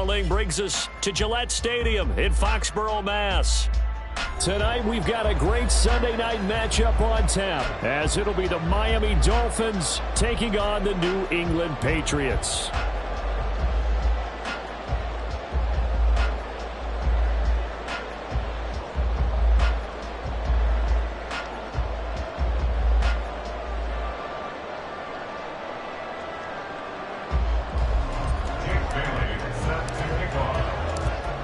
calling brings us to Gillette Stadium in Foxborough, Mass. Tonight, we've got a great Sunday night matchup on tap, as it'll be the Miami Dolphins taking on the New England Patriots.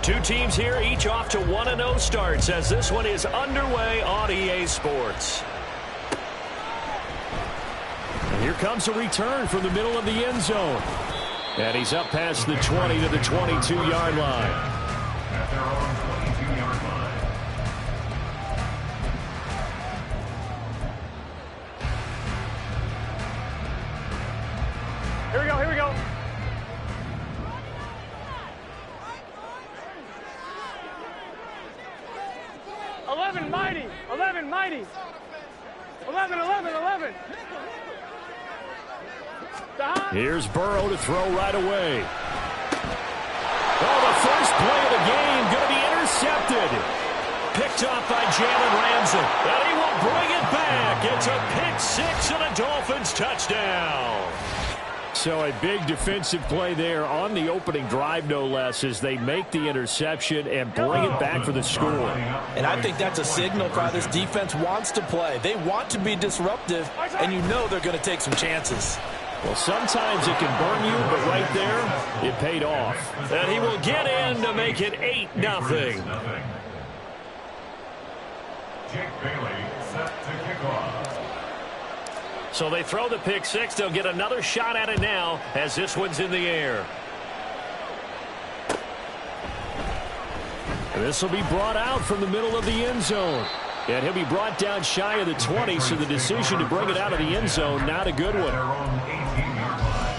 Two teams here, each off to 1-0 starts as this one is underway on EA Sports. And here comes a return from the middle of the end zone. And he's up past the 20 to the 22-yard line. At their own 22-yard line. Here we go, here we go. Mighty, 11, mighty. 11. Here's Burrow to throw right away. Oh, the first play of the game going to be intercepted. Picked off by Jalen Ramsey. And he will bring it back. It's a pick six and a Dolphins touchdown. So a big defensive play there on the opening drive, no less, as they make the interception and bring it back for the score. And I think that's a signal for how this defense wants to play. They want to be disruptive, and you know they're going to take some chances. Well, sometimes it can burn you, but right there, it paid off. And he will get in to make it 8-0. Jake Bailey set to kick off. So they throw the pick six. They'll get another shot at it now as this one's in the air. And this will be brought out from the middle of the end zone. And he'll be brought down shy of the 20, so the decision to bring it out of the end zone, not a good one. Their own 18-yard line.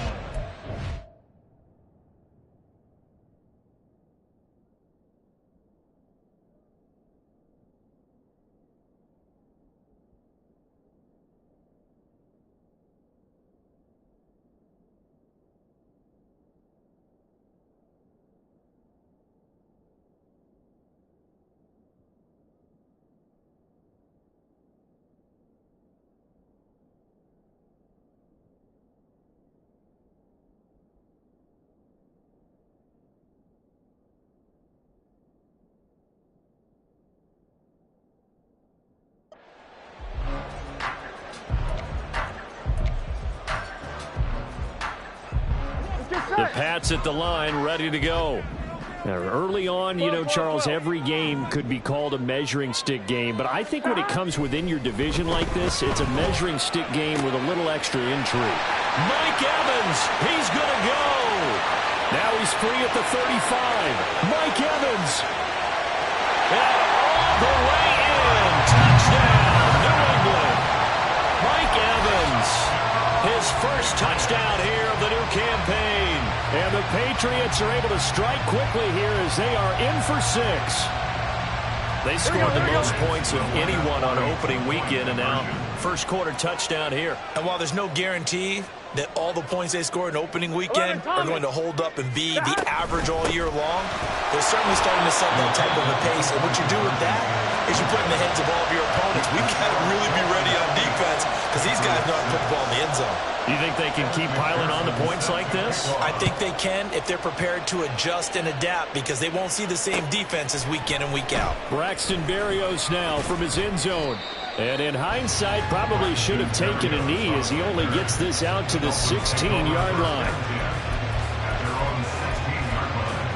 The Pats at the line, ready to go. Now, early on, you know, Charles, every game could be called a measuring stick game. But I think when it comes within your division like this, it's a measuring stick game with a little extra intrigue. Mike Evans, he's going to go. Now he's free at the 35. Mike Evans. And all the way in. Touchdown, New England. Mike Evans. His first touchdown here of the new campaign. And the Patriots are able to strike quickly here as they are in for 6. They scored the most points of anyone on opening weekend, and now first quarter touchdown here. And while there's no guarantee that all the points they score in opening weekend are going to hold up and be the average all year long, they're certainly starting to set that type of a pace. And what you do with that is you put in the heads of all of your opponents, we've got to really be ready on defense because these guys know how to put the ball in the end zone. You think they can keep piling on the points like this? I think they can if they're prepared to adjust and adapt because they won't see the same defenses week in and week out. Braxton Berrios now from his end zone. And in hindsight, probably should have taken a knee as he only gets this out to the 16-yard line. At their own 16-yard line.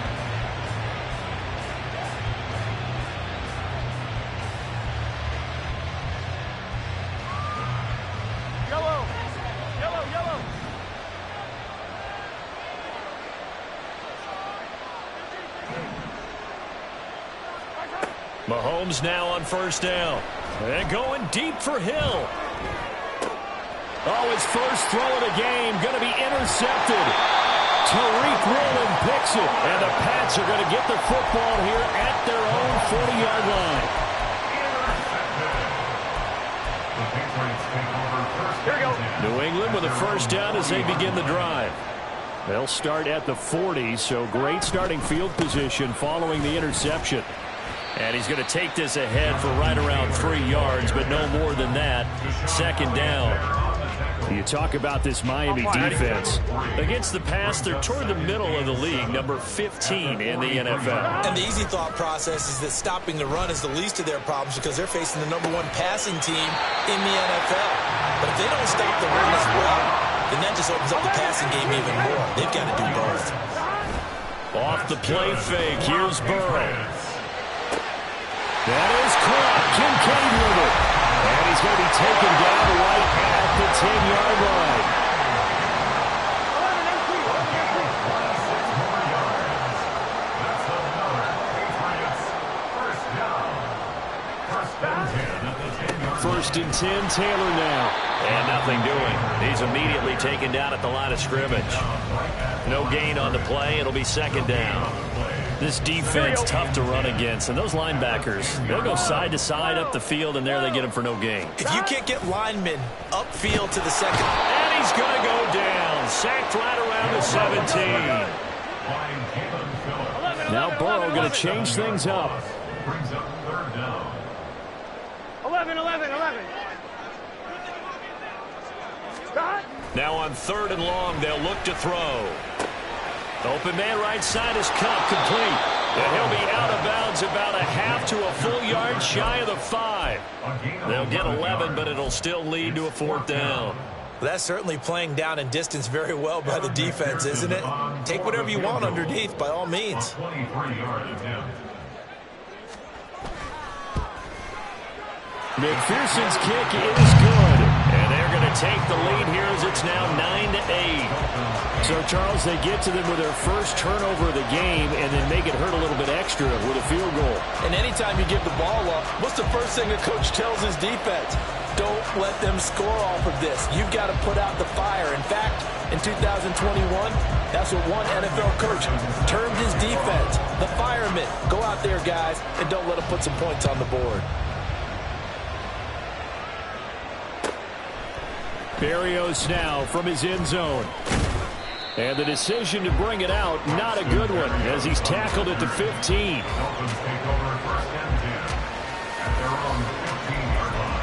Yellow. Mahomes now on first down. And going deep for Hill. Oh, his first throw of the game going to be intercepted. Tariq Woolen picks it. And the Pats are going to get the football here at their own 40-yard line. Here we go. New England with a first down as they begin the drive. They'll start at the 40, so great starting field position following the interception. And he's going to take this ahead for right around 3 yards, but no more than that. Second down. You talk about this Miami defense. Against the pass, they're toward the middle of the league, number 15 in the NFL. And the easy thought process is that stopping the run is the least of their problems because they're facing the #1 passing team in the NFL. But if they don't stop the run as well, then that just opens up the passing game even more. They've got to do both. Off the play fake, here's Burrow. That is caught. Kincaid with it. And he's going to be taken down right at the 10-yard line. First and 10, Taylor now. And nothing doing. He's immediately taken down at the line of scrimmage. No gain on the play. It'll be second down. This defense tough to run against, and those linebackers, they'll go side to side up the field, and there they get him for no gain. If you can't get linemen upfield to the second. And he's going to go down. Sacked right around the 17. Now Burrow going to change things up. Brings up third down. 11. Now on 3rd and long, they'll look to throw. Open man right side is Cup, complete. And he'll be out of bounds about a half to a full yard shy of the 5. They'll get 11, but it'll still lead to a 4th down. Well, that's certainly playing down in distance very well by the defense, isn't it? Take whatever you want underneath, by all means. 23-yard attempt. McPherson's kick is good. And they're going to take the lead here as it's now 9-8. So, Charles, they get to them with their first turnover of the game and then make it hurt a little bit extra with a field goal. And anytime you give the ball up, what's the first thing the coach tells his defense? Don't let them score off of this. You've got to put out the fire. In fact, in 2021, that's what one NFL coach termed his defense. The firemen. Go out there, guys, and don't let them put some points on the board. Berrios now from his end zone. And the decision to bring it out, not a good one, as he's tackled at the 15. Dolphins take over 1st and 10 at their own 15-yard line.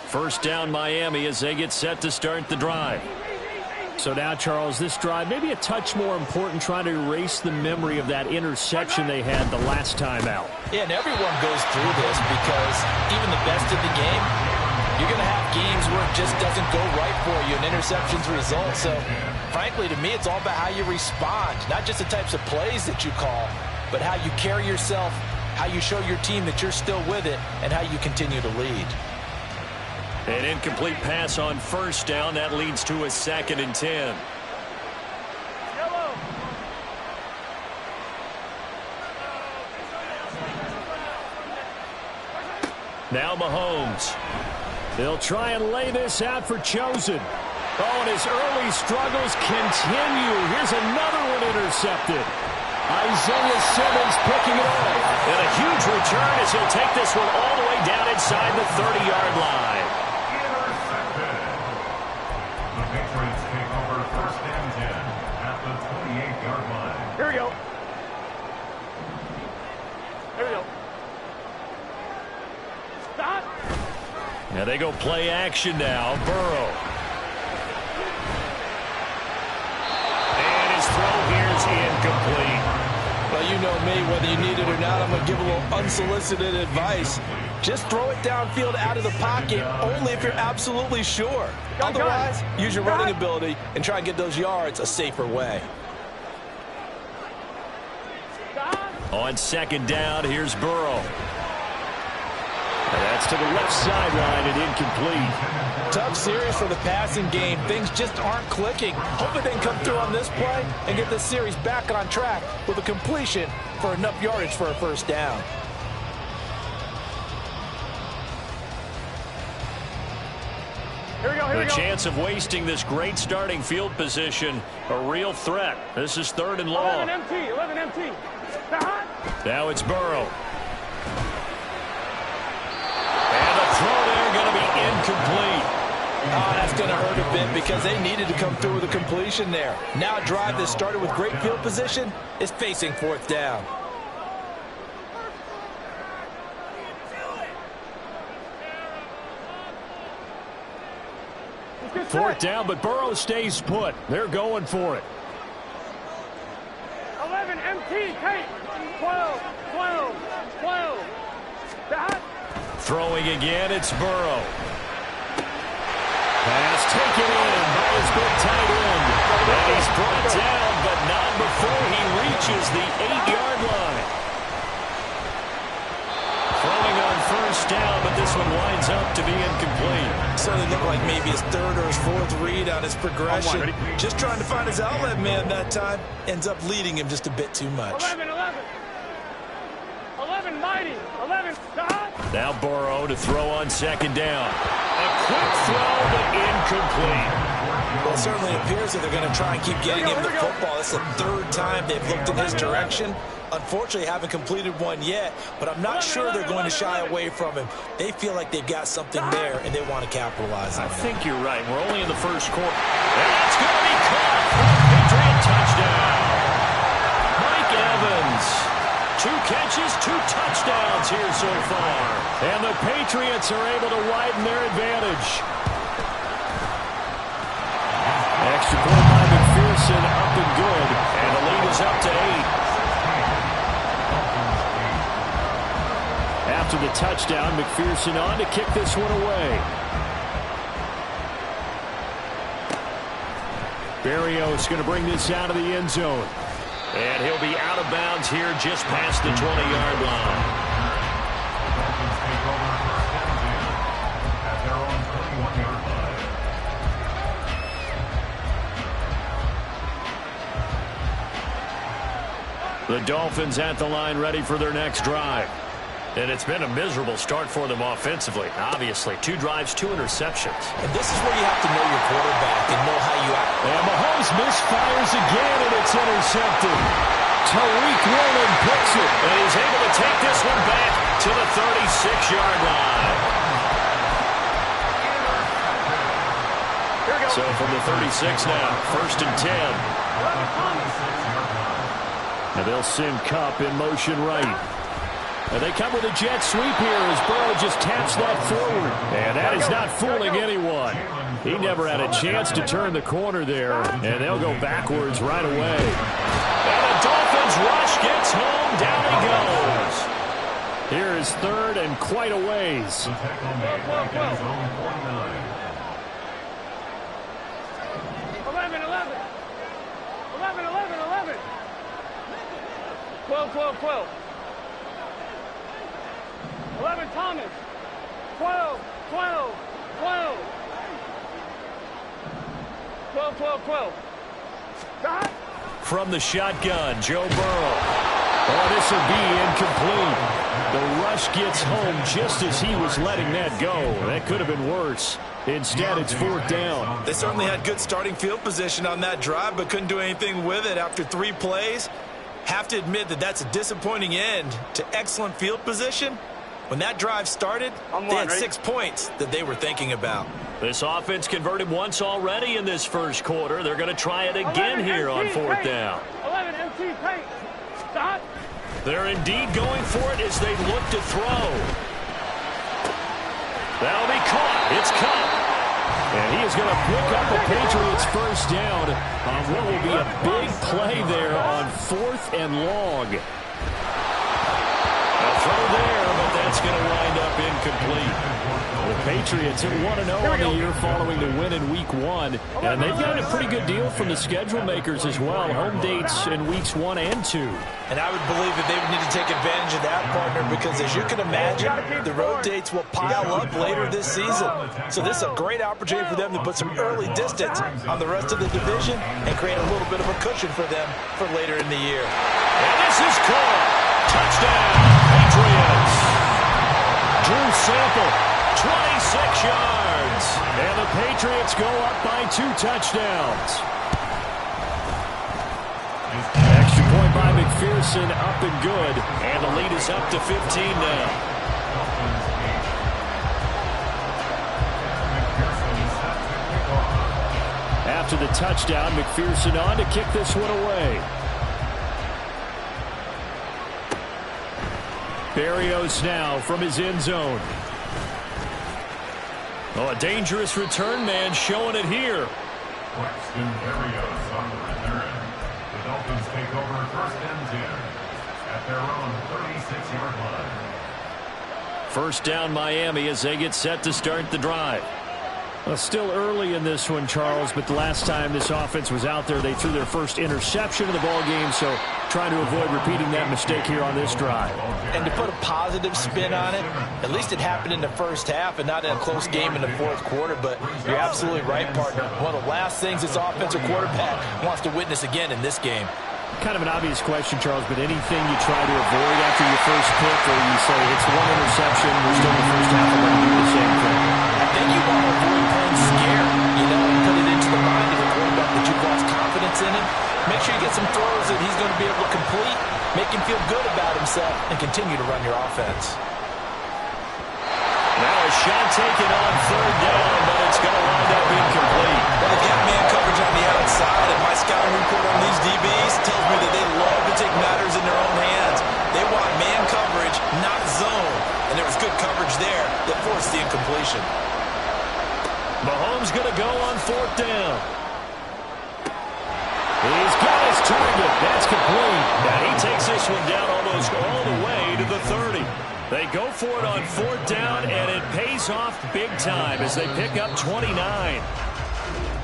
First down Miami as they get set to start the drive. So now, Charles, this drive maybe a touch more important, trying to erase the memory of that interception they had the last time out. Yeah, and everyone goes through this because even the best of the game, you're going to have games where it just doesn't go right for you, and interceptions result. So, frankly, to me, it's all about how you respond, not just the types of plays that you call, but how you carry yourself, how you show your team that you're still with it, and how you continue to lead. An incomplete pass on first down. That leads to a 2nd and 10. Now Mahomes. They'll try and lay this out for Chosen. Oh, and his early struggles continue. Here's another one intercepted. Isaiah Simmons picking it up. And a huge return as he'll take this one all the way down inside the 30-yard line. Here we go. Here we go. Stop. Now they go play action now. Burrow. And his throw here is incomplete. Well, you know me, whether you need it or not, I'm going to give a little unsolicited advice. Just throw it downfield out of the pocket, only if you're absolutely sure. Otherwise, use your running ability and try and get those yards a safer way. On 2nd down, here's Burrow. And that's to the left sideline and incomplete. Tough series for the passing game. Things just aren't clicking. Hoping they can come through on this play and get this series back on track with a completion for enough yardage for a first down. The chance of wasting this great starting field position, a real threat. This is 3rd and long. 11 MT. Now it's Burrow. And the throw there going to be incomplete. Oh, that's going to hurt a bit because they needed to come through with a completion there. Now a drive that started with great field position is facing 4th down. Fourth down, but Burrow stays put. They're going for it. 11 MT. Kate. 12. Throwing again, it's Burrow. Pass taken in by his big tight end. And he's brought down, but not before he reaches the 8-yard line. Throwing on 1st down, but this one winds up to be incomplete. So it looked like maybe his 3rd or his 4th read on his progression. Just trying to find his outlet man that time. Ends up leading him just a bit too much. 11 mighty. 11 stop. Now Burrow to throw on 2nd down. A quick throw, but incomplete. Well, it certainly appears that they're going to try and keep getting him the football. It's the 3rd time they've looked in his direction. Unfortunately, haven't completed one yet, but I'm not sure they're going to shy away from him. They feel like they've got something there, and they want to capitalize on it. I think you're right. We're only in the 1st quarter. And that's going to be caught for a Patriot touchdown. Mike Evans. 2 catches, 2 touchdowns here so far. And the Patriots are able to widen their advantage. Extra point by McPherson, up and good. And the lead is up to 8. After the touchdown, McPherson on to kick this one away. Berrios going to bring this out of the end zone. And he'll be out of bounds here just past the 20-yard line. Dolphins take over 1st and 10 at their own 31-yard line. The Dolphins at the line ready for their next drive. And it's been a miserable start for them offensively. Obviously, 2 drives, 2 interceptions. And this is where you have to know your quarterback and know how you act. And Mahomes misfires again, and it's intercepted. Tariq Woolen picks it, and he's able to take this one back to the 36-yard line. So from the 36 now, 1st and 10. And they'll send Kupp in motion right. And they come with a jet sweep here as Burrow just taps that forward. And that is not fooling anyone. He never had a chance to turn the corner there. And they'll go backwards right away. And the Dolphins rush gets home. Down he goes. Here is 3rd and quite a ways. 12. 11 Thomas. 12. 12. Stop. From the shotgun, Joe Burrow. Oh, this will be incomplete. The rush gets home just as he was letting that go. That could have been worse. Instead, it's 4th down. They certainly had good starting field position on that drive, but couldn't do anything with it after 3 plays. Have to admit that that's a disappointing end to excellent field position. When that drive started, they had 6 points that they were thinking about. This offense converted once already in this 1st quarter. They're going to try it again here on 4th down. 11 MT paint. Stop. They're indeed going for it as they look to throw. That'll be caught. It's Kupp. And he is going to pick up a Patriots 1st down on what will be a big play there on 4th and long. A throw there, but that's going to wind up incomplete. The Patriots are 1-0 on the year following the win in Week 1. And they've gotten a pretty good deal from the schedule makers as well. Home dates in Weeks 1 and 2. And I would believe that they would need to take advantage of that, partner, because as you can imagine, the road dates will pile up later this season. So this is a great opportunity for them to put some early distance on the rest of the division and create a little bit of a cushion for them for later in the year. And this is caught. Touchdown, Patriots. Drew Sample, 26 yards. And the Patriots go up by 2 touchdowns. Extra point by McPherson, up and good. And the lead is up to 15 now. After the touchdown, McPherson on to kick this one away. Berrios now from his end zone. Oh, a dangerous return man showing it here. Weston Berrios on the return. The Dolphins take over 1st and 10 at their own 36-yard line. First down Miami as they get set to start the drive. Well, still early in this one, Charles, but the last time this offense was out there, they threw their first interception of the ball game, so trying to avoid repeating that mistake here on this drive. And to put a positive spin on it, at least it happened in the first half and not in a close game in the 4th quarter, but you're absolutely right, partner. One of the last things this offensive quarterback wants to witness again in this game. Kind of an obvious question, Charles, but anything you try to avoid after your first pick, or you say it's one interception, we're still in the first half, and we're going to do the same thing? I think you want to avoid playing scared, and put it into the mind of the quarterback that you've lost confidence in him. Make sure you get some throws that he's going to be able to complete, make him feel good about himself, and continue to run your offense. Now a shot taken on 3rd down, but it's going to wind up incomplete. Well, they've got man coverage on the outside, and my scouting report on these DBs tells me that they love to take matters in their own hands. They want man coverage, not zone. And there was good coverage there that forced the incompletion. Mahomes going to go on 4th down. He's got his target. That's complete. And he takes this one down almost all the way to the 30. They go for it on 4th down, and it pays off big time as they pick up 29.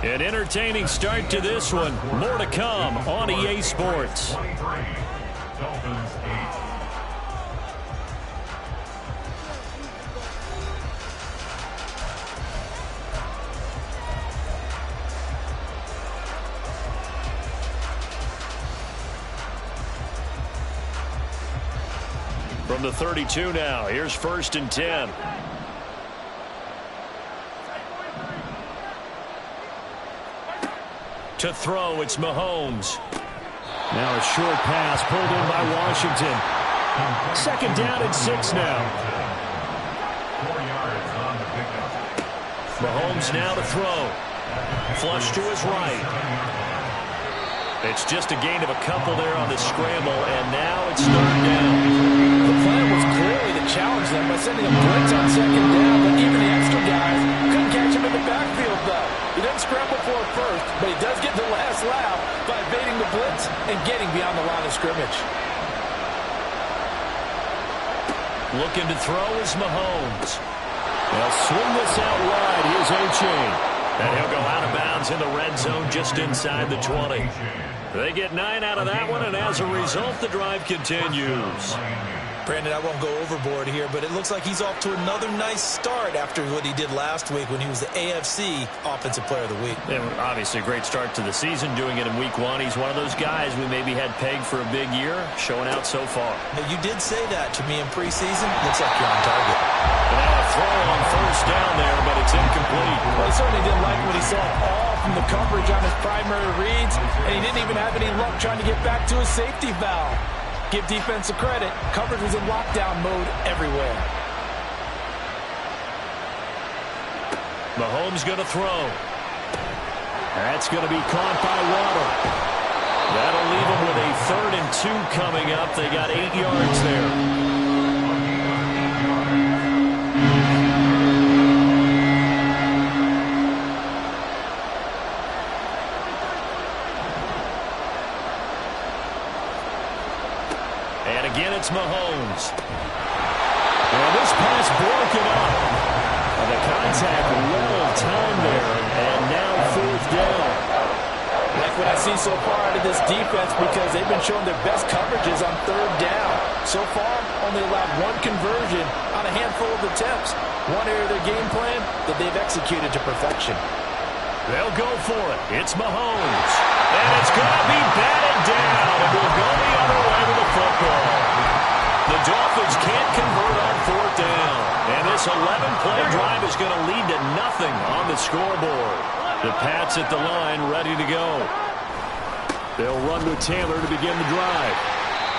An entertaining start to this one. More to come on EA Sports. 23, Dolphins 8. From the 32 now, here's 1st and 10. To throw, it's Mahomes. Now a short pass pulled in by Washington. 2nd down and 6 now. 4 yards on the pickup. Mahomes now to throw. Flush to his right. It's just a gain of a couple there on the scramble, and now it's 3rd down. The plan was clearly to challenge them by sending a blitz on 2nd down, but even the extra guys couldn't catch him in the backfield, though. He doesn't scramble for it first, but he does get the last laugh by evading the blitz and getting beyond the line of scrimmage. Looking to throw is Mahomes. They'll swing this out wide. Here's A-Chain. And he'll go out of bounds in the red zone just inside the 20. They get 9 out of that one, and as a result, the drive continues. Brandon, I won't go overboard here, but it looks like he's off to another nice start after what he did last week when he was the AFC Offensive Player of the Week. Yeah, obviously a great start to the season, doing it in Week 1. He's one of those guys we maybe had pegged for a big year, showing out so far. Now, you did say that to me in preseason. Looks like you're on target. And now a throw on 1st down there, but it's incomplete. Well, he certainly didn't like what he saw all from the coverage on his primary reads, and he didn't even have any luck trying to get back to his safety valve. Give defense a credit. Coverage was in lockdown mode everywhere. Mahomes going to throw. That's going to be caught by Waddle. That'll leave them with a 3rd and 2 coming up. They got 8 yards there. Again, it's Mahomes. And this pass broken up. And the contact well timed there. And now 4th down. Like what I see so far out of this defense, because they've been showing their best coverages on 3rd down. So far, only allowed 1 conversion on a handful of attempts. One area of their game plan that they've executed to perfection. They'll go for it. It's Mahomes. And it's going to be batted down. And we'll go the other way with the football. The Dolphins can't convert on 4th down. And this 11-play drive is going to lead to nothing on the scoreboard. The Pats at the line, ready to go. They'll run with Taylor to begin the drive.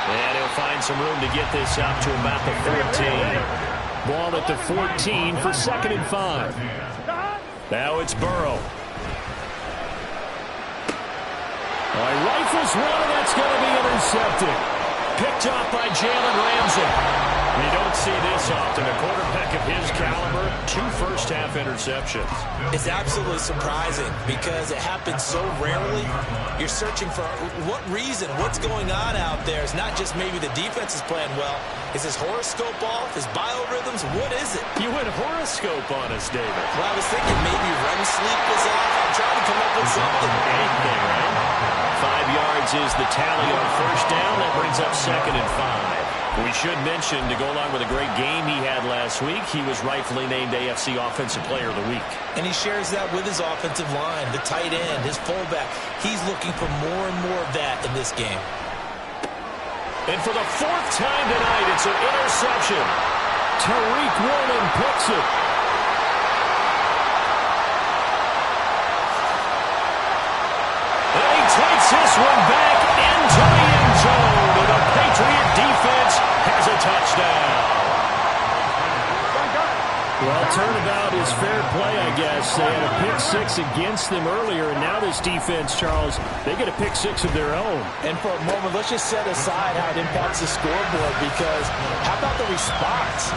And he'll find some room to get this out to about the 14. Ball at the 14 for 2nd and 5. Now it's Burrow. Rifles one, and that's going to be intercepted. Picked off by Jalen Ramsey. You don't see this often. A quarterback of his caliber, 2 first-half interceptions. It's absolutely surprising because it happens so rarely. You're searching for what reason, what's going on out there. It's not just maybe the defense is playing well. Is his horoscope off? His biorhythms? What is it? You went horoscope on us, David. Well, I was thinking maybe REM sleep was off. I'm trying to come up with something. Anything, right? 5 yards is the tally on first down. That brings up 2nd and 5. We should mention, to go along with a great game he had last week, he was rightfully named AFC Offensive Player of the Week. And he shares that with his offensive line, the tight end, his fullback. He's looking for more and more of that in this game. And for the 4th time tonight, it's an interception. Tariq Woolen picks it. And he takes this one back into the end zone. And the Patriot defense has a touchdown. Well, turnabout is fair play, I guess. They had a pick-6 against them earlier, and now this defense, Charles, they get a pick-6 of their own. And for a moment, let's just set aside how it impacts the scoreboard, because how about the response?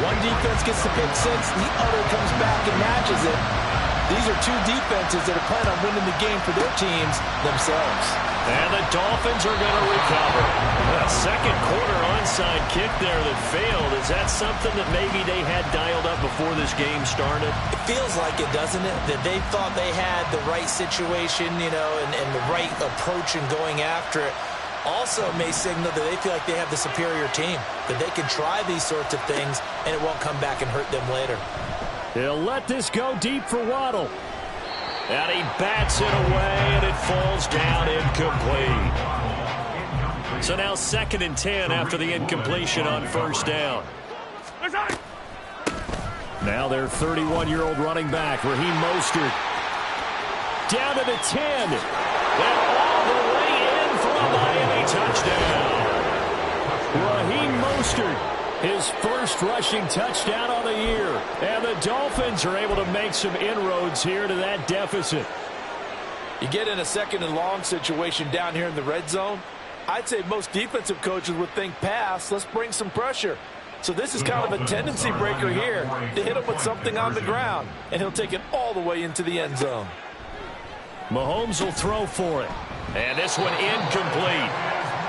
One defense gets the pick-6, the other comes back and matches it. These are 2 defenses that are planning on winning the game for their teams themselves. And the Dolphins are going to recover. A second quarter onside kick there that failed. Is that something that maybe they had dialed up before this game started? It feels like it, doesn't it? That they thought they had the right situation, and the right approach in going after it. Also may signal that they feel like they have the superior team, that they can try these sorts of things, and it won't come back and hurt them later. He'll let this go deep for Waddle. And he bats it away, and it falls down incomplete. So now 2nd and 10 after the incompletion on first down. Now their 31-year-old running back, Raheem Mostert. Down to the 10. And all the way in for a Miami touchdown. Raheem Mostert. His first rushing touchdown on the year. And the Dolphins are able to make some inroads here to that deficit. You get in a 2nd and long situation down here in the red zone, I'd say most defensive coaches would think pass, let's bring some pressure. So this is kind of a tendency breaker here to hit him with something on the ground, and he'll take it all the way into the end zone. Mahomes will throw for it. And this one incomplete.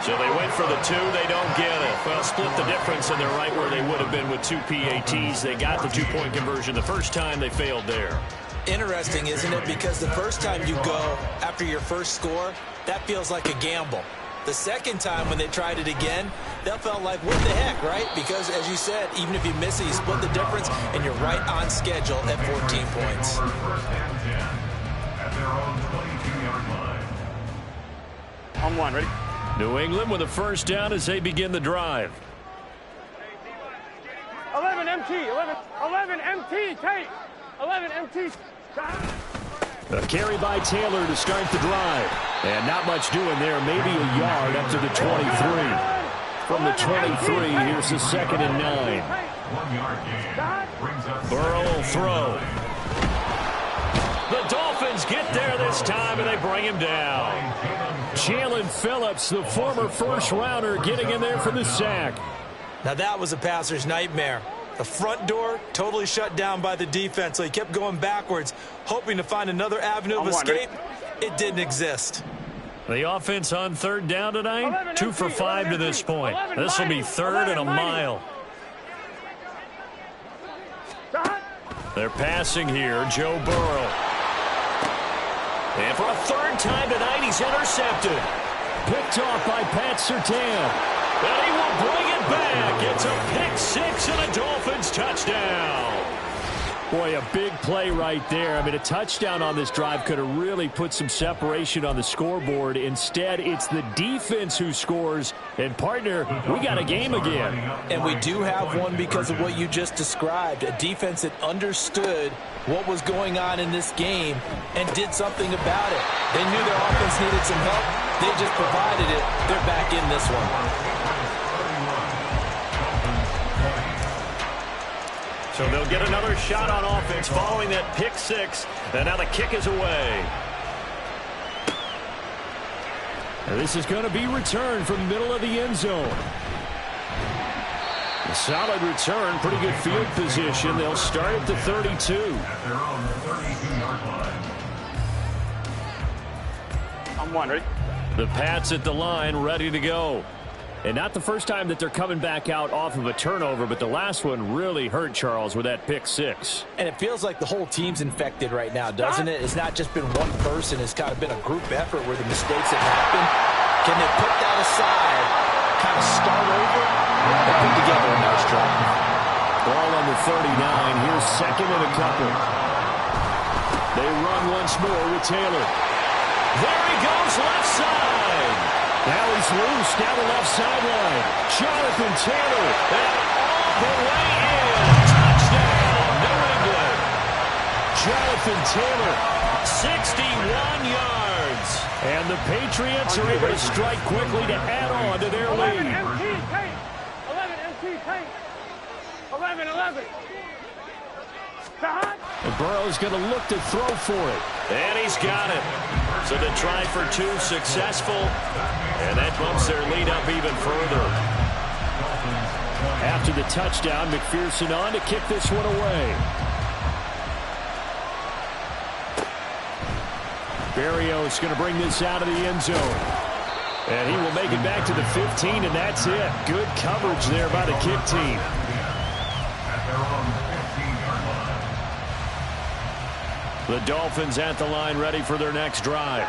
So they went for the 2, they don't get it. Well, split the difference, and they're right where they would have been with 2 PATs. They got the 2-point conversion the first time. They failed there. Interesting, isn't it? Because the first time you go after your first score, that feels like a gamble. The second time when they tried it again, that felt like, what the heck, right? Because, as you said, even if you miss it, you split the difference, and you're right on schedule at 14 points. At their own 22-yard line. On 1, ready? New England with a first down as they begin the drive. 11 MT, 11 MT, take. 11 MT. A carry by Taylor to start the drive. And not much doing there, maybe a yard up to the 23. From the 23, here's the 2nd and 9. 1-yard gain. Brings up Burrow will throw. The Dolphins get there this time, and they bring him down. Jalen Phillips, the former first-rounder, getting in there for the sack. Now that was a passer's nightmare. The front door totally shut down by the defense, so he kept going backwards, hoping to find another avenue of escape. It didn't exist. The offense on 3rd down tonight, 2 for 5 to this point. This will be 3rd and a mile. They're passing here, Joe Burrow. And for a 3rd time tonight, he's intercepted. Picked off by Pat Surtain. And he will bring it back. It's a pick-6 and a Dolphins touchdown. Boy, a big play right there. I mean, a touchdown on this drive could have really put some separation on the scoreboard. Instead, it's the defense who scores. And, partner, we got a game again. And we do have one because of what you just described. A defense that understood what was going on in this game and did something about it. They knew their offense needed some help. They just provided it. They're back in this one. So they'll get another shot on offense following that pick six. And now the kick is away. And this is going to be returned from the middle of the end zone. A solid return, pretty good field position. They'll start at the 32. At their own 32-yard line. I'm one, ready? The Pats at the line, ready to go. And not the first time that they're coming back out off of a turnover, but the last one really hurt, Charles, with that pick six. And it feels like the whole team's infected right now, doesn't it? It's not just been one person. It's kind of been a group effort where the mistakes have happened. Can they put that aside, kind of start over, and put together a nice drive? Ball on the 39. Here's second and a couple. They run once more with Taylor. There he goes, left side. Now he's loose down the left sideline. Jonathan Taylor, and all the way in. Touchdown, New England. Jonathan Taylor, 61 yards. And the Patriots are able to strike quickly to add on to their 11 lead. MT tape. 11 MT tape. 11. And Burrow's going to look to throw for it. And he's got it. So the try for two successful. And that bumps their lead up even further. After the touchdown, McPherson on to kick this one away. Berrios going to bring this out of the end zone. And he will make it back to the 15, and that's it. Good coverage there by the kick team. At their own 15-yard line. The Dolphins at the line, ready for their next drive.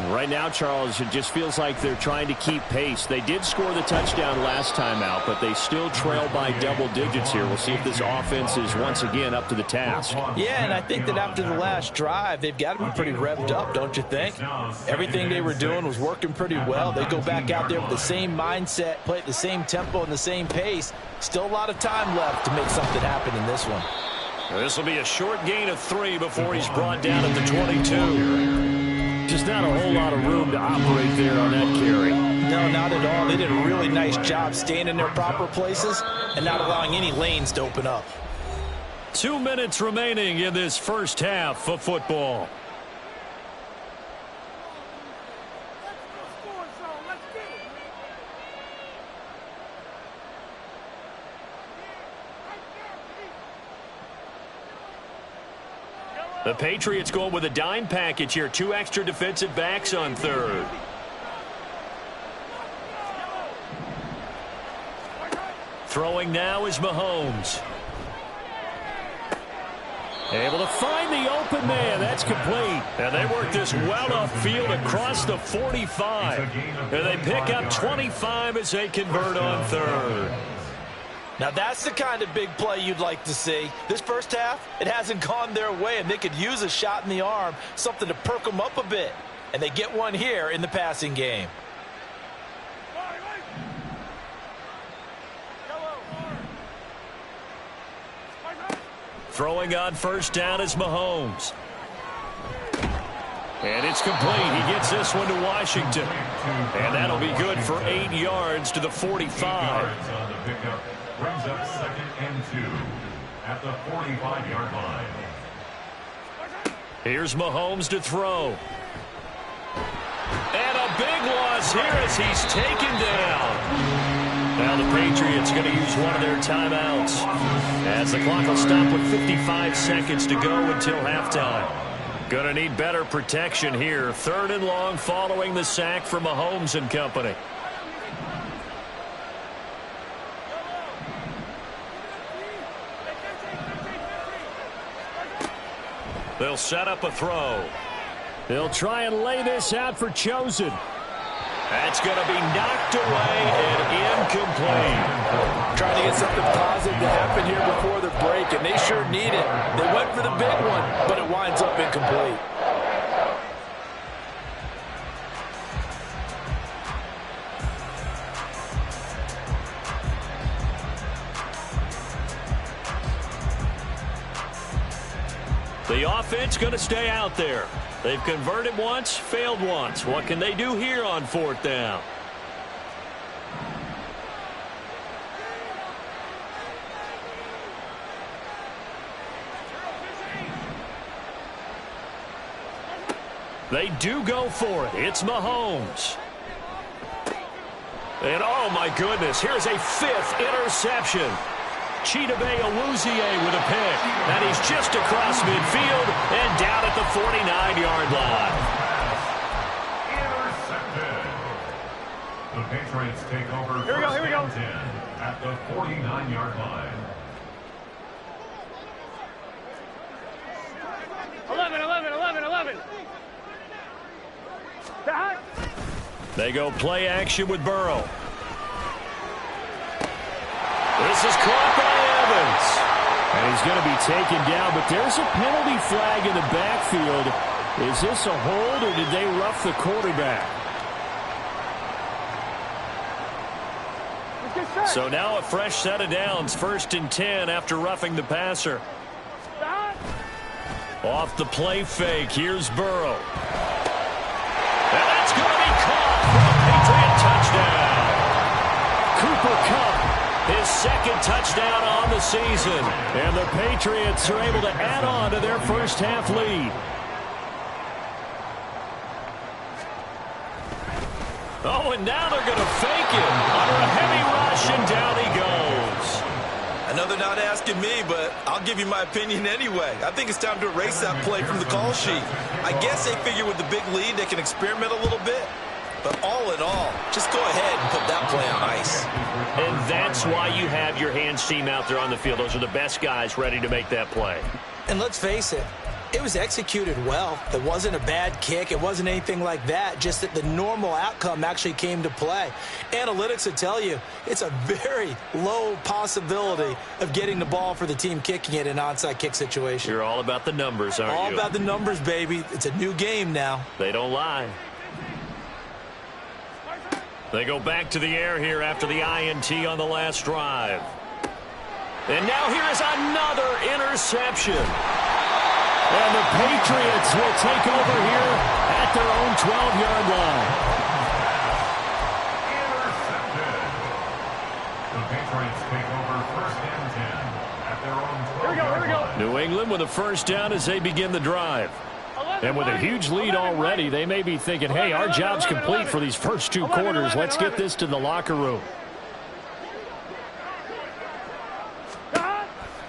Right now, Charles, it just feels like they're trying to keep pace. They did score the touchdown last time out, but they still trail by double digits here. We'll see if this offense is once again up to the task. Yeah, and I think that after the last drive, they've got to be pretty revved up, don't you think? Everything they were doing was working pretty well. They go back out there with the same mindset, play at the same tempo and the same pace. Still a lot of time left to make something happen in this one. This will be a short gain of 3 before he's brought down at the 22. Just not a whole lot of room to operate there on that carry. No, not at all. They did a really nice job staying in their proper places and not allowing any lanes to open up. 2 minutes remaining in this first half of football. The Patriots going with a dime package here. 2 extra defensive backs on third. Throwing now is Mahomes. Able to find the open man. That's complete. And they work this well upfield across the 45. And they pick up 25 as they convert on third. Now that's the kind of big play you'd like to see. This first half, it hasn't gone their way, and they could use a shot in the arm, something to perk them up a bit. And they get one here in the passing game. Throwing on first down is Mahomes. And it's complete. He gets this one to Washington. And that'll be good for 8 yards to the 45. Brings up 2nd and 2 at the 45-yard line. Here's Mahomes to throw. And a big loss here as he's taken down. Now the Patriots going to use one of their timeouts as the clock will stop with 55 seconds to go until halftime. Going to need better protection here. 3rd and long following the sack from Mahomes and company. They'll set up a throw. They'll try and lay this out for Chosen. That's going to be knocked away and incomplete. Trying to get something positive to happen here before the break, and they sure need it. They went for the big one, but it winds up incomplete. The offense going to stay out there. They've converted once, failed once. What can they do here on 4th down? They do go for it. It's Mahomes. And oh my goodness, here's a 5th interception. Chidobe Awuzie with a pick. And he's just across midfield and down at the 49-yard line. Intercepted. The Patriots take over Here we go. 10 at the 49-yard line. 11. That. They go play action with Burrow. This is caught by Evans. And he's going to be taken down, but there's a penalty flag in the backfield. Is this a hold, or did they rough the quarterback? So now a fresh set of downs, 1st and 10 after roughing the passer. Off the play fake, here's Burrow. And that's going to be caught for a Patriot touchdown. Cooper Kupp, his 2nd touchdown on the season. And the Patriots are able to add on to their first half lead. Oh, and now they're going to fake it under a heavy rush, and down he goes. I know they're not asking me, but I'll give you my opinion anyway. I think it's time to erase that play from the call sheet. I guess they figure with the big lead they can experiment a little bit. But all in all, just go ahead and put that play on ice. And that's why you have your hands team out there on the field. Those are the best guys ready to make that play. And let's face it, it was executed well. It wasn't a bad kick. It wasn't anything like that. Just that the normal outcome actually came to play. Analytics will tell you it's a very low possibility of getting the ball for the team kicking it in an onside kick situation. You're all about the numbers, aren't you? All about the numbers, baby. It's a new game now. They don't lie. They go back to the air here after the INT on the last drive. And now here is another interception. And the Patriots will take over here at their own 12-yard line. Intercepted. The Patriots take over 1st and 10 at their own 12-yard line. Here we go. New England with a 1st down as they begin the drive. And with a huge lead already, they may be thinking, hey, our job's complete for these first 2 quarters. Let's get this to the locker room.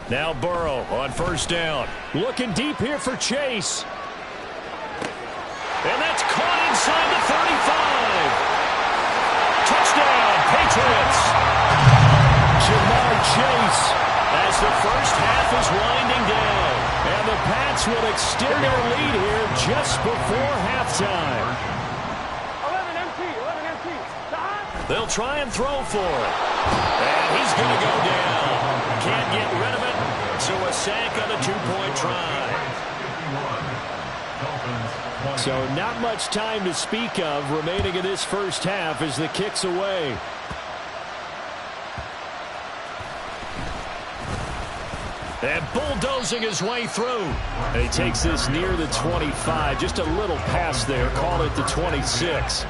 Now Burrow on 1st down. Looking deep here for Chase. And that's caught inside the 35. Touchdown, Patriots. Jamar Chase as the first half is winding down. And the Pats will extend their lead here just before halftime. 11 MT. They'll try and throw for it. And he's going to go down. Can't get rid of it. So a sack on a 2-point try. So not much time to speak of remaining in this first half as the kick's away. And bulldozing his way through. And he takes this near the 25. Just a little pass there. Call it the 26.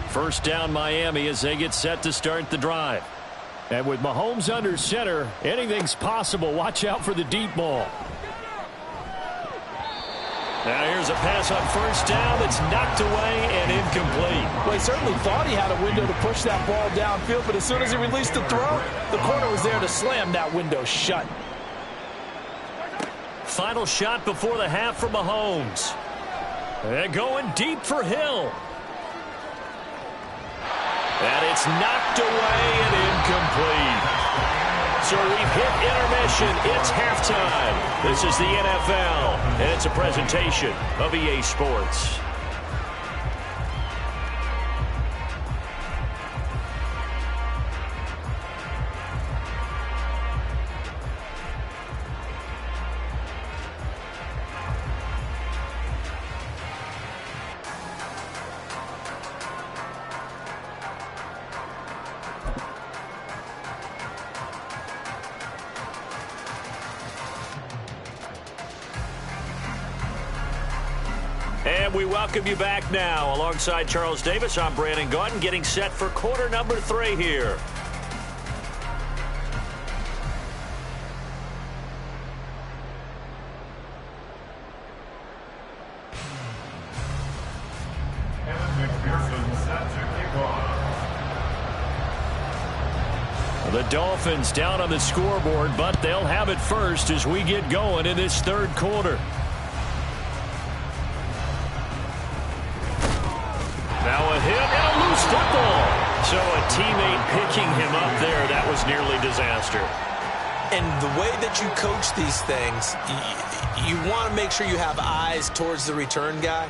First down Miami as they get set to start the drive. And with Mahomes under center, anything's possible. Watch out for the deep ball. Now here's a pass on first down that's knocked away and incomplete. Well, he certainly thought he had a window to push that ball downfield, but as soon as he released the throw, the corner was there to slam that window shut. Final shot before the half for Mahomes. And going deep for Hill. And it's knocked away and incomplete. So we've hit intermission. It's halftime. This is the NFL, and it's a presentation of EA Sports. And we welcome you back now. Alongside Charles Davis, I'm Brandon Gaudin, getting set for quarter number 3 here. The Dolphins down on the scoreboard, but they'll have it first as we get going in this third quarter. Now a hit and a loose football. So a teammate picking him up there, that was nearly disaster. And the way that you coach these things, you want to make sure you have eyes towards the return guy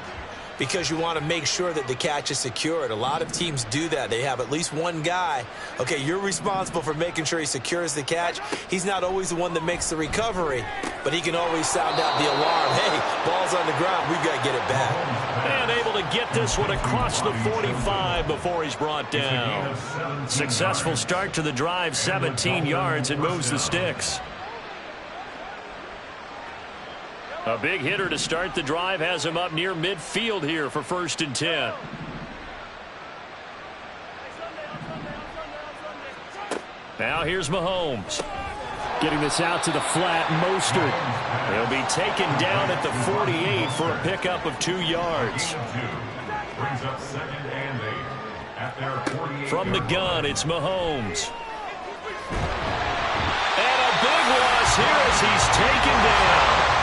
because you want to make sure that the catch is secured. A lot of teams do that. They have at least one guy. Okay, you're responsible for making sure he secures the catch. He's not always the one that makes the recovery, but he can always sound out the alarm. Hey, ball's on the ground. We've got to get it back. And able to get this one across the 45 before he's brought down. Successful start to the drive, 17 yards, and moves the sticks. A big hitter to start the drive has him up near midfield here for 1st and 10. Now here's Mahomes. Getting this out to the flat, Mostert. He'll be taken down at the 48 for a pickup of 2 yards. From the gun, it's Mahomes. And a big loss here as he's taken down.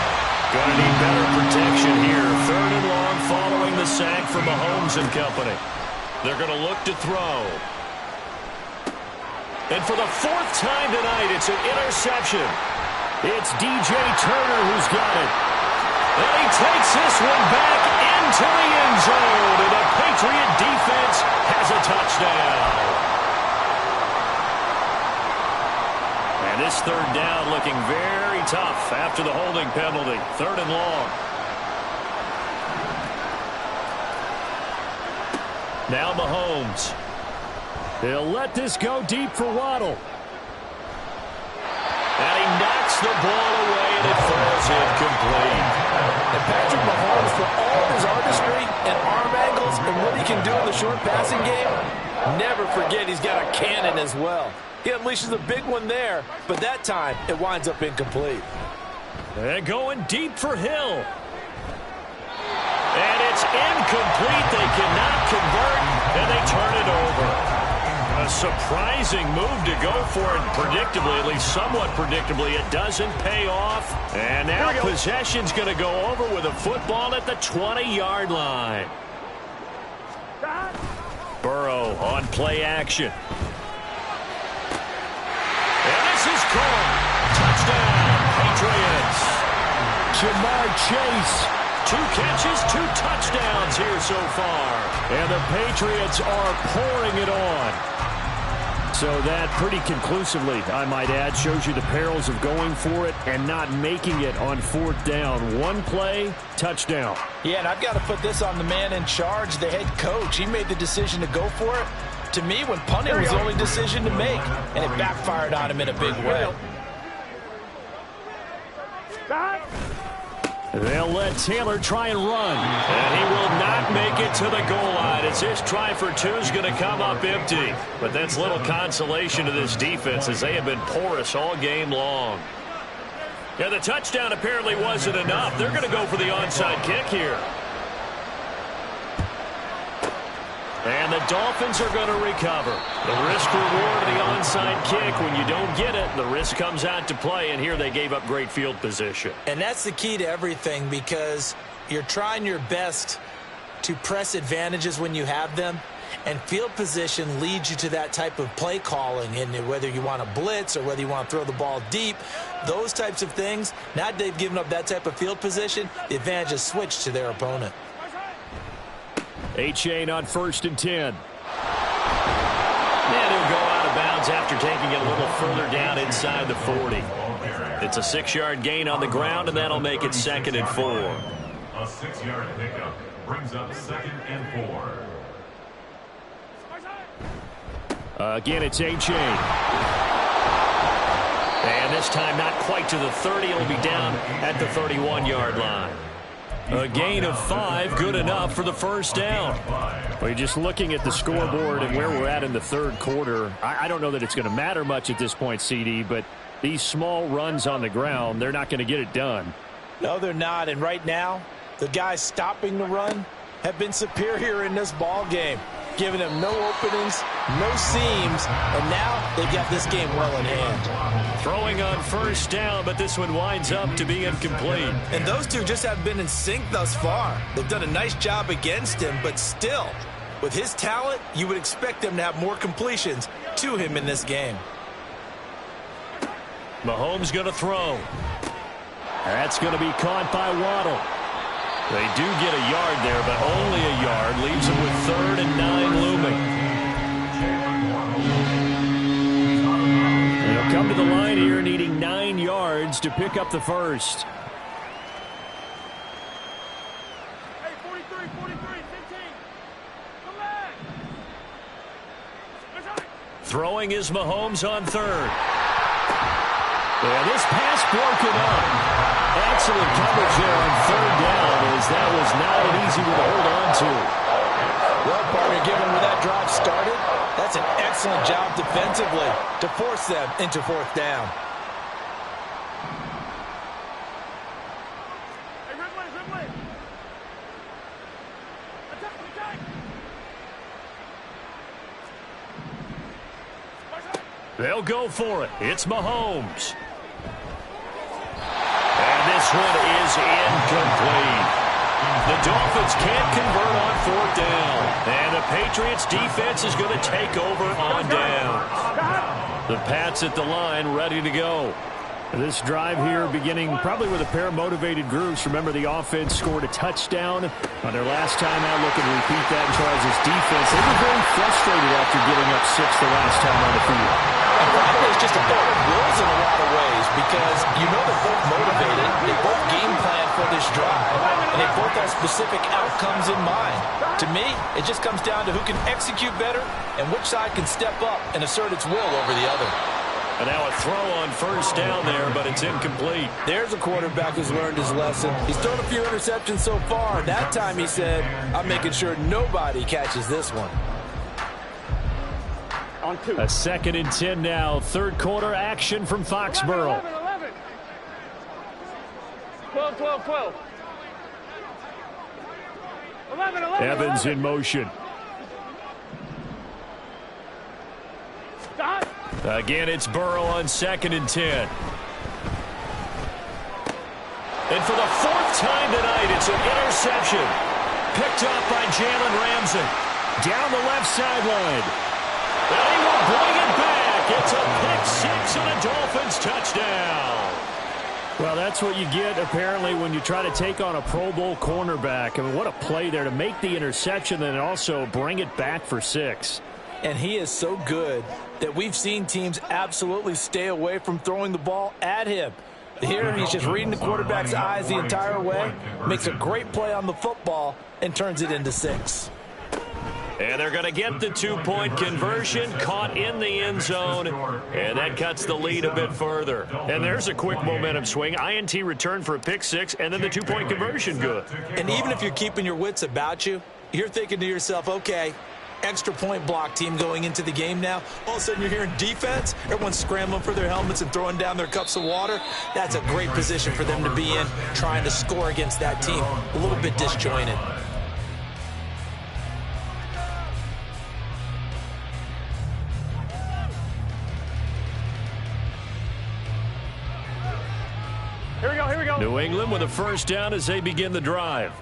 Going to need better protection here. 3rd and long following the sack from Mahomes and company. They're going to look to throw. And for the 4th time tonight, it's an interception. It's DJ Turner who's got it. And he takes this one back into the end zone. And the Patriot defense has a touchdown. And this 3rd down looking very tough after the holding penalty. 3rd and long. Now Mahomes. He'll let this go deep for Waddle. And he knocks the ball away, and it falls incomplete. And Patrick Mahomes, for all of his artistry and arm angles and what he can do in the short passing game, never forget he's got a cannon as well. He unleashes a big one there, but that time it winds up incomplete. And going deep for Hill. And it's incomplete. They cannot convert, and they turn it over. A surprising move to go for it, predictably, at least somewhat predictably. It doesn't pay off. And now possession's going to go over with a football at the 20-yard line. Burrow on play action. And this is caught. Touchdown, Patriots. Jamar Chase. 2 catches, 2 touchdowns here so far. And the Patriots are pouring it on. So that pretty conclusively, I might add, shows you the perils of going for it and not making it on 4th down. One play, touchdown. Yeah, and I've got to put this on the man in charge, the head coach. He made the decision to go for it. To me, when punting was the only decision to make, and it backfired on him in a big way. They'll let Taylor try and run. And he will not make it to the goal line as this try for 2 is going to come up empty. But that's little consolation to this defense as they have been porous all game long. Yeah, the touchdown apparently wasn't enough. They're going to go for the onside kick here. And the Dolphins are going to recover. The risk-reward of the onside kick, when you don't get it, the risk comes out to play, and here they gave up great field position. And that's the key to everything, because you're trying your best to press advantages when you have them, and field position leads you to that type of play calling, and whether you want to blitz or whether you want to throw the ball deep, those types of things, now that they've given up that type of field position, the advantage is switched to their opponent. A-Chain on 1st and 10. And he'll go out of bounds after taking it a little further down inside the 40. It's a 6-yard gain on the ground, and that'll make it 2nd and 4. A 6-yard pickup brings up 2nd and 4. Again, it's A-Chain. And this time not quite to the 30. It'll be down at the 31-yard line. A gain of 5, good enough for the first down. Well, you're just looking at the scoreboard and where we're at in the third quarter. I don't know that it's going to matter much at this point, CD, but these small runs on the ground, they're not going to get it done. No, they're not. And right now, the guys stopping the run have been superior in this ball game, giving them no openings, no seams, and now they've got this game well in hand. Throwing on first down, but this one winds up to be incomplete. And those two just have been in sync thus far. They've done a nice job against him, but still, with his talent, you would expect them to have more completions to him in this game. Mahomes going to throw. That's going to be caught by Waddle. They do get a yard there, but only a yard. Leaves them with 3rd and 9 looming. They'll come to the line here needing 9 yards to pick up the first. Hey, 43, 15. Come back. Throwing is Mahomes on 3rd. Yeah, this pass broken up. Excellent coverage there on 3rd down, as that was not an easy one to hold on to. Well, partner, given where that drive started, that's an excellent job defensively to force them into 4th down. Hey, Ridley. Attack. They'll go for it. It's Mahomes. And this one is incomplete. The Dolphins can't convert on 4th down. And the Patriots defense is going to take over on down. The Pats at the line, ready to go. This drive here beginning probably with a pair of motivated groups. Remember, the offense scored a touchdown on their last time out. Looking to repeat that in Charles' defense. They were very frustrated after giving up 6 the last time on the field. And frankly, it's just a battle of wills in a lot of ways, because you know they're both motivated, they both game plan for this drive, and they both have specific outcomes in mind. To me, it just comes down to who can execute better and which side can step up and assert its will over the other. And now a throw on 1st down there, but it's incomplete. There's a quarterback who's learned his lesson. He's thrown a few interceptions so far. That time he said, I'm making sure nobody catches this one. On 2. A 2nd and 10 now. 3rd quarter action from Foxborough. 11. 12. 11. Evans in motion. Dot. Again, it's Burrow on 2nd and 10. And for the 4th time tonight, it's an interception. Picked up by Jalen Ramsey. Down the left sideline. And he will bring it back. It's a pick-6 and a Dolphins touchdown. Well, that's what you get, apparently, when you try to take on a Pro Bowl cornerback. I mean, what a play there to make the interception and also bring it back for 6. And he is so good that we've seen teams absolutely stay away from throwing the ball at him. Here, he's just reading the quarterback's eyes the entire way, makes a great play on the football, and turns it into 6. And they're going to get the 2-point conversion, caught in the end zone, and that cuts the lead a bit further. And there's a quick momentum swing. INT return for a pick-6, and then the 2-point conversion good. And even if you're keeping your wits about you, you're thinking to yourself, okay, extra point block team going into the game now. All of a sudden you're hearing defense. Everyone's scrambling for their helmets and throwing down their cups of water. That's a great position for them to be in, trying to score against that team. A little bit disjointed. Here we go, here we go. New England with a first down as they begin the drive.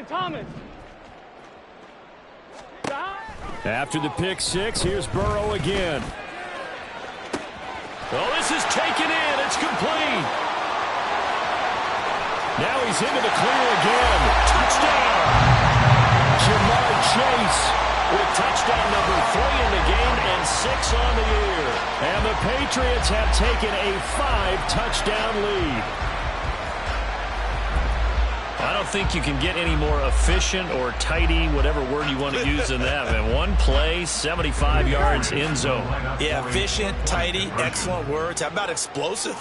Thomas. After the pick six, here's Burrow again. Oh, this is taken in. It's complete. Now he's into the clear again. Touchdown. Jamar Chase with touchdown number 3 in the game and 6 on the year. And the Patriots have taken a 5-touchdown lead. I don't think you can get any more efficient or tidy, whatever word you want to use in that. And one play, 75 yards in zone. Yeah, efficient, tidy, excellent words. How about explosive?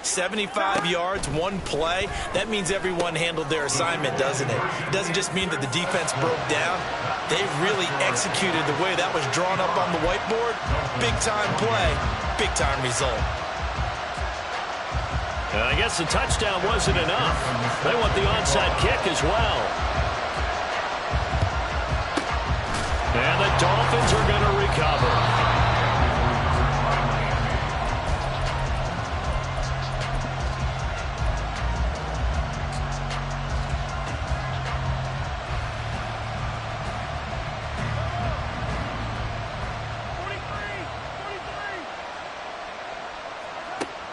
75 yards, one play. That means everyone handled their assignment, doesn't it? It doesn't just mean that the defense broke down. They really executed the way that was drawn up on the whiteboard. Big-time play, big-time result. I guess the touchdown wasn't enough. They want the onside kick as well. And the Dolphins are going to recover.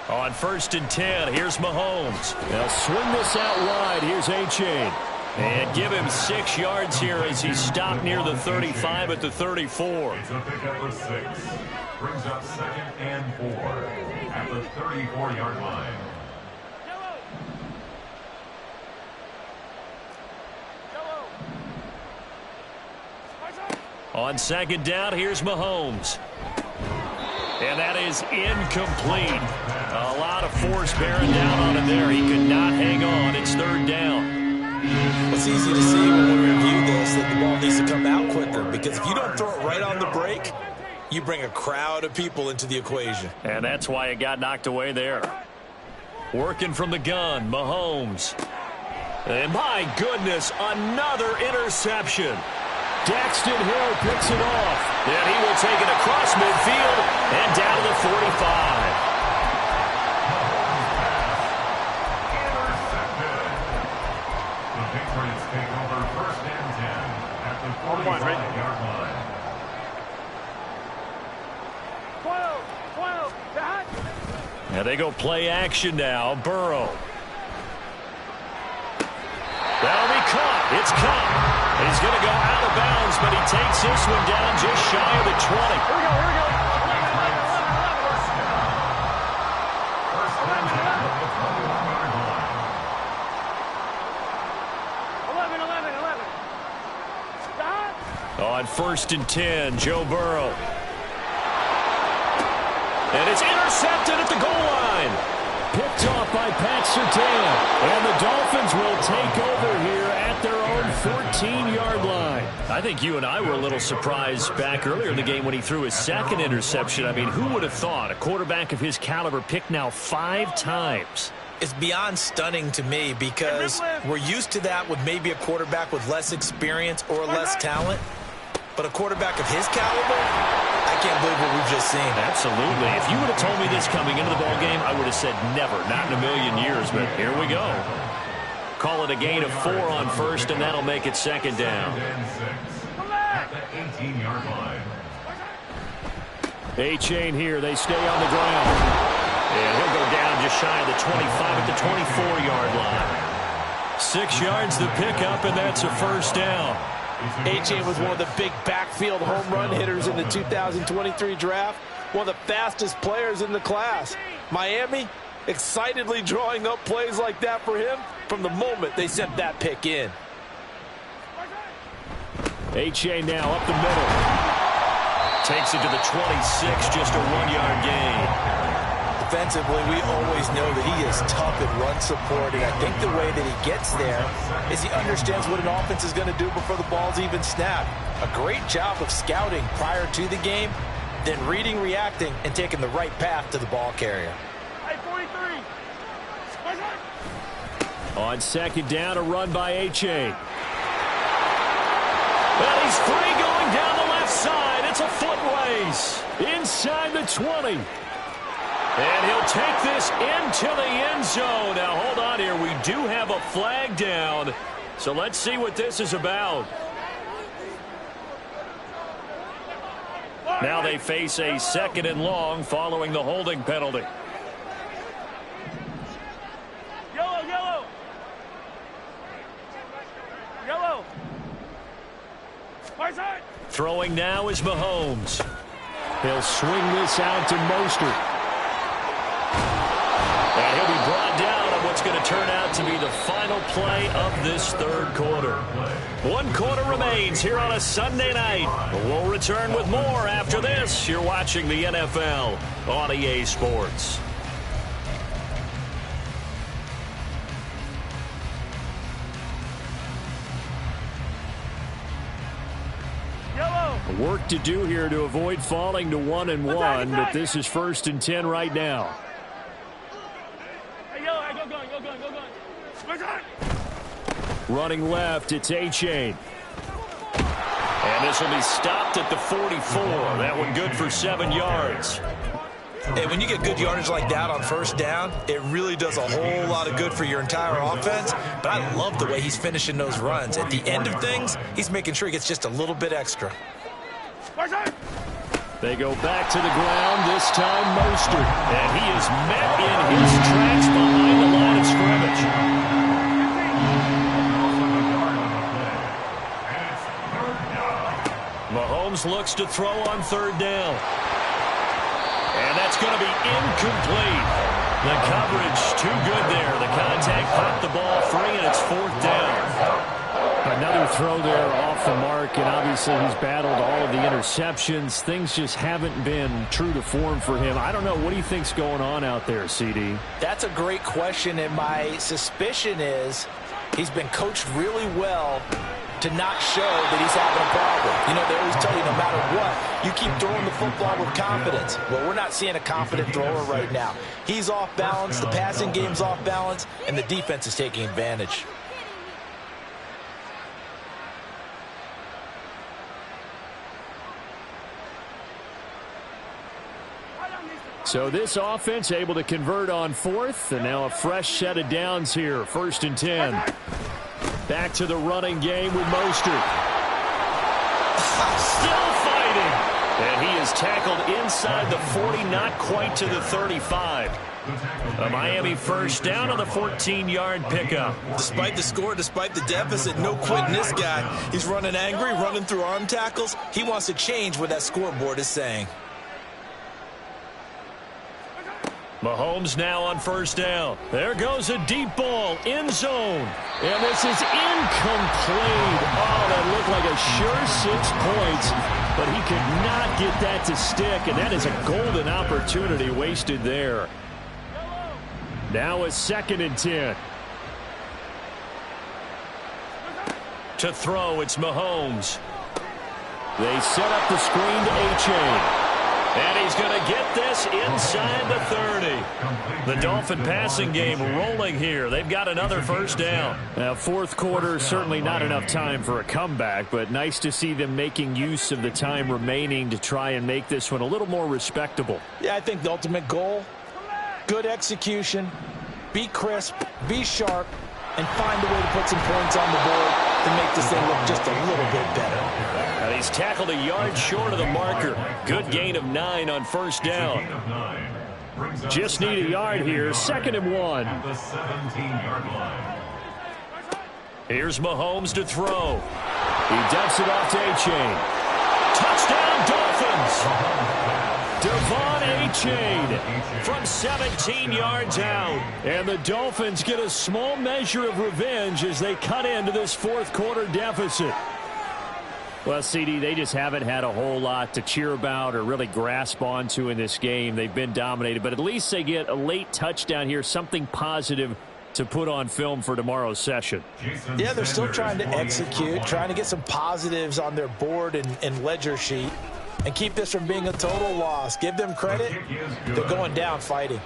On 1st and 10, here's Mahomes. They'll swing this out wide. Here's A-Chain. And give him 6 yards here as he stopped near the 35 at the 34. It's a pickup of 6. Brings up 2nd and 4 at the 34-yard line. On 2nd down, here's Mahomes. And that is incomplete. A lot of force bearing down on him there. He could not hang on. It's 3rd down. It's easy to see when we review this that the ball needs to come out quicker, because if you don't throw it right on the break, you bring a crowd of people into the equation. And that's why it got knocked away there. Working from the gun, Mahomes. And my goodness, another interception. Daxton Hill picks it off. And he will take it across midfield and down to the 45. The Patriots take over 1st and 10 at the 45-yard line. 12, back. Now they go play action now. Burrow. That'll be caught. It's caught. He's going to go out of bounds, but he takes this one down just shy of the 20. Here we go, here we go. First and 10 at the 21-yard line. 11. Stop. On 1st and 10, Joe Burrow. And it's intercepted at the goal line. Picked off by Pat Surtain. And the Dolphins will take over here at their own 14-yard line. I think you and I were a little surprised back earlier in the game when he threw his 2nd interception. I mean, who would have thought a quarterback of his caliber picked now 5 times? It's beyond stunning to me, because we're used to that with maybe a quarterback with less experience or less talent. But a quarterback of his caliber, I can't believe what we've just seen. Absolutely. If you would have told me this coming into the ballgame, I would have said never, not in a million years. But here we go. Call it a gain of 4 on 1st, and that'll make it 2nd down. 2nd and 6 at the 18-yard line. A-Chain here. They stay on the ground. And he'll go down just shy of the 25 at the 24-yard line. 6 yards the pickup, and that's a 1st down. A-Chain was one of the big backfield home run hitters in the 2023 draft. One of the fastest players in the class. Miami excitedly drawing up plays like that for him from the moment they sent that pick in. A-Chain now up the middle. Takes it to the 26, just a 1-yard gain. defensively, we always know that he is tough at run support, and I think the way that he gets there is he understands what an offense is going to do before the ball's even snapped. A great job of scouting prior to the game, then reading, reacting, and taking the right path to the ball carrier. Hey, 43. On second down, a run by H.A. Well, he's free going down the left side. It's a foot race inside the 20. And he'll take this into the end zone. Now, hold on here. We do have a flag down. So let's see what this is about. Now they face a 2nd and long following the holding penalty. Yellow, yellow. Yellow. Right side. Throwing now is Mahomes. He'll swing this out to Mostert. And he'll be brought down on what's going to turn out to be the final play of this 3rd quarter. 1 quarter remains here on a Sunday night. We'll return with more after this. You're watching the NFL on EA Sports. Work to do here to avoid falling to 1-1, but this is 1st and 10 right now. Hey, yellow, go gun, go gun, go gun. Right side. Running left, it's A-Chain. And this will be stopped at the 44. That one good for 7 yards. Hey, when you get good yardage like that on 1st down, it really does a whole lot of good for your entire offense. But I love the way he's finishing those runs. At the end of things, he's making sure he gets just a little bit extra. They go back to the ground, this time Mostert. And he is met in his tracks behind the line of scrimmage. Mahomes looks to throw on 3rd down. And that's going to be incomplete. The coverage too good there. The contact popped the ball free, and it's 4th down. Another throw there off the mark, and obviously he's battled all of the interceptions. Things just haven't been true to form for him. I don't know. What do you think's going on out there, CD? That's a great question, and my suspicion is he's been coached really well to not show that he's having a problem. You know, they always tell you no matter what, you keep throwing the football with confidence. Well, we're not seeing a confident thrower right now. He's off balance, the passing game's off balance, and the defense is taking advantage. So this offense able to convert on 4th, and now a fresh set of downs here. 1st and 10. Back to the running game with Mostert. Still fighting. And he is tackled inside the 40, not quite to the 35. A Miami 1st down on the 14-yard pickup. Despite the score, despite the deficit, no quitting this guy. He's running angry, running through arm tackles. He wants to change what that scoreboard is saying. Mahomes now on 1st down. There goes a deep ball, end zone. And this is incomplete. Oh, that looked like a sure 6 points, but he could not get that to stick, and that is a golden opportunity wasted there. Now a 2nd and 10. To throw, it's Mahomes. They set up the screen to A-Chain. And he's going to get this inside the 30. The Dolphin passing game rolling here. They've got another 1st down. Now, 4th quarter, certainly not enough time for a comeback, but nice to see them making use of the time remaining to try and make this one a little more respectable. Yeah, I think the ultimate goal, good execution, be crisp, be sharp, and find a way to put some points on the board to make this thing look just a little bit better. And he's tackled a yard short of the marker. Good gain of 9 on 1st down. Just need a yard here. 2nd and 1. Here's Mahomes to throw. He dumps it off to A-Chain. Touchdown, Dolphins! Devon A-Chain from 17 yards out. And the Dolphins get a small measure of revenge as they cut into this 4th quarter deficit. Well, CD, they just haven't had a whole lot to cheer about or really grasp onto in this game. They've been dominated, but at least they get a late touchdown here, something positive to put on film for tomorrow's session. Yeah, they're still trying to execute, trying to get some positives on their board and ledger sheet and keep this from being a total loss. Give them credit. They're going down fighting.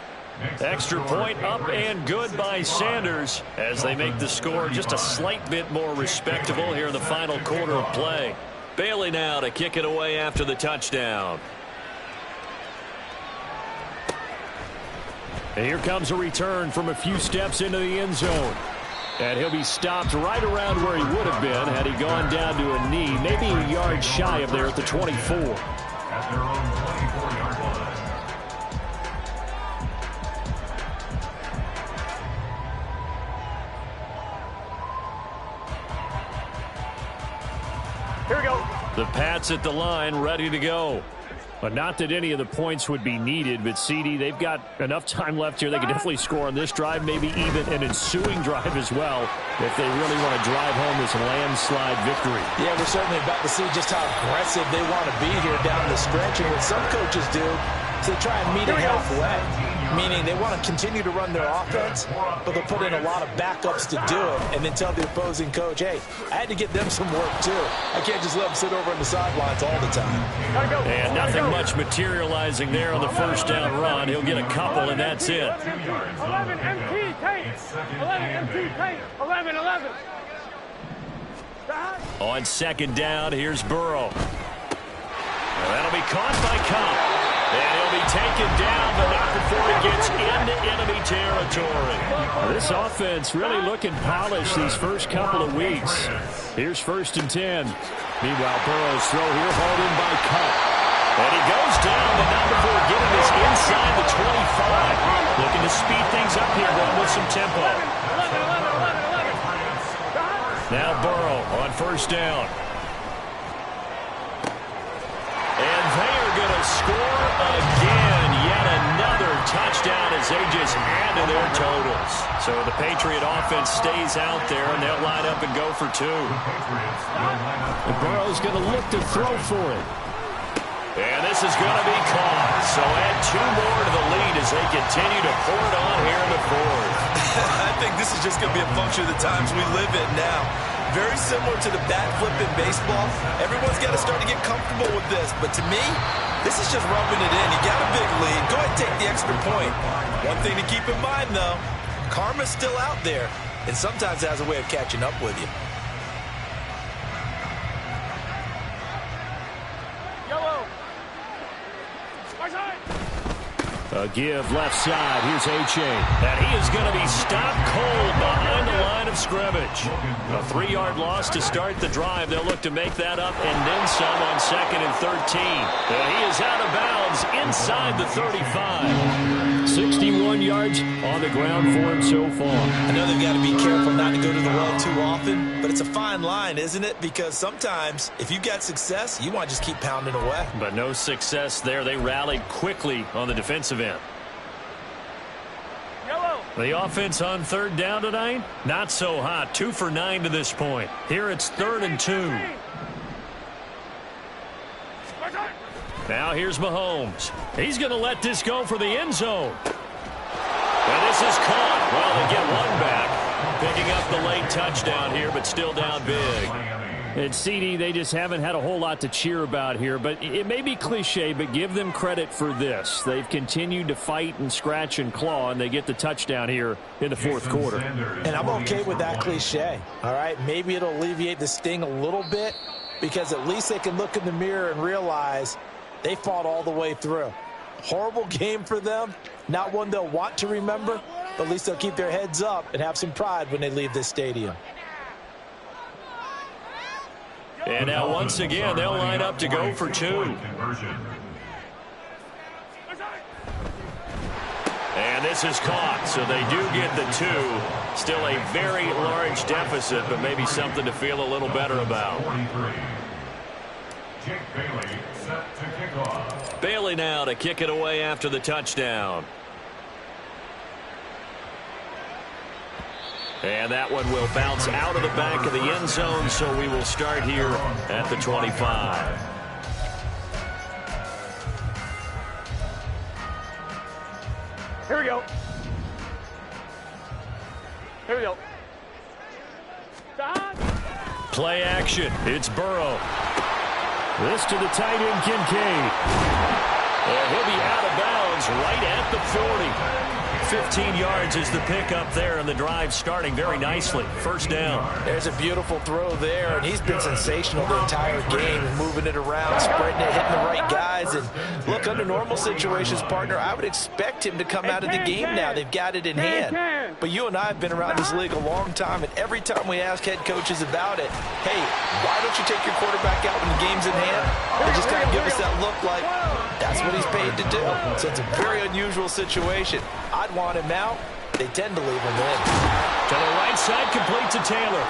Extra point up and good by Sanders as they make the score just a slight bit more respectable here in the final quarter of play. Bailey now to kick it away after the touchdown. And here comes a return from a few steps into the end zone. And he'll be stopped right around where he would have been had he gone down to a knee, maybe a yard shy of there at the 24. At their own 24-yard line. Here we go. The Pats at the line, ready to go. But not that any of the points would be needed, but CD, they've got enough time left here. They can definitely score on this drive, maybe even an ensuing drive as well, if they really want to drive home this landslide victory. Yeah, we're certainly about to see just how aggressive they want to be here down the stretch. And what some coaches do is they try and meet it halfway, meaning they want to continue to run their offense, but they'll put in a lot of backups to do it and then tell the opposing coach, hey, I had to get them some work too. I can't just let them sit over on the sidelines all the time. And nothing much materializing there on the first down run. He'll get a couple, and that's it. 11 MT tape. 11 MT tape. 11. On second down, here's Burrow. Well, that'll be caught by Cup. And he'll be taken down, but not before he gets into enemy territory. This offense really looking polished these first couple of weeks. Here's 1st and 10. Meanwhile, Burrow's throw here hauled in by Cup. And he goes down, but not before getting this inside the 25. Looking to speed things up here, going with some tempo. 11. Now Burrow on 1st down. And they are going to score again. Yet another touchdown as they just add to their totals. So the Patriot offense stays out there, and they'll line up and go for 2. And Burrow's going to look to throw for it. And this is going to be caught. So add 2 more to the lead as they continue to pour it on here in the 4th. I think this is just going to be a function of the times we live in now. Very similar to the bat flip in baseball. Everyone's got to start to get comfortable with this. But to me, this is just rubbing it in. You got a big lead. Go ahead and take the extra point. One thing to keep in mind, though, karma's still out there, and sometimes has a way of catching up with you. A give left side. Here's H.A. And he is going to be stopped cold behind the line of scrimmage. A 3-yard loss to start the drive. They'll look to make that up and then some on 2nd and 13. And he is out of bounds inside the 35. 61 yards on the ground for him so far. I know they've got to be careful not to go to the well too often, but it's a fine line, isn't it? Because sometimes if you've got success, you want to just keep pounding away. But no success there. They rallied quickly on the defensive end. The offense on 3rd down tonight, not so hot. 2 for 9 to this point. Here it's 3rd and 2. Now here's Mahomes. He's going to let this go for the end zone. And this is caught. Well, they get one back. Picking up the late touchdown here, but still down big. And CD, they just haven't had a whole lot to cheer about here, but it may be cliche, but give them credit for this. They've continued to fight and scratch and claw, and they get the touchdown here in the 4th quarter. And I'm okay with that cliche, all right? Maybe it'll alleviate the sting a little bit because at least they can look in the mirror and realize they fought all the way through. Horrible game for them, not one they'll want to remember, but at least they'll keep their heads up and have some pride when they leave this stadium. And now once again, they'll line up to go for 2. And this is caught, so they do get the 2. Still a very large deficit, but maybe something to feel a little better about. Jake Bailey set to kick off. Bailey now to kick it away after the touchdown. And that one will bounce out of the back of the end zone, so we will start here at the 25. Here we go. Here we go. Stop. Play action. It's Burrow. This to the tight end, Kincaid. And he'll be out of bounds right at the 40. 15 yards is the pickup there, and the drive starting very nicely. First down. There's a beautiful throw there, and he's been sensational the entire game, moving it around, spreading it, hitting the right guys. And look, under normal situations, partner, I would expect him to come out of the game now. They've got it in hand. But you and I have been around this league a long time, and every time we ask head coaches about it, hey, why don't you take your quarterback out when the game's in hand? They just kind of give us that look like that's what he's paid to do. So it's a very unusual situation. I'd want him out. They tend to leave him in. To the right side, complete to Taylor.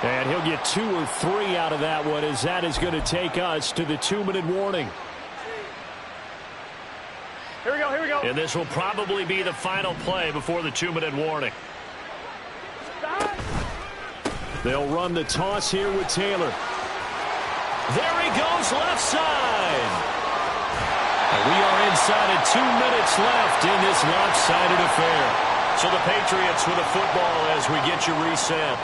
And he'll get 2 or 3 out of that one, as that is going to take us to the 2-minute warning. Here we go, here we go. And this will probably be the final play before the 2-minute warning. Stop. They'll run the toss here with Taylor. There he goes, left side. And we are inside of 2 minutes left in this lopsided affair. So the Patriots with a football as we get you reset.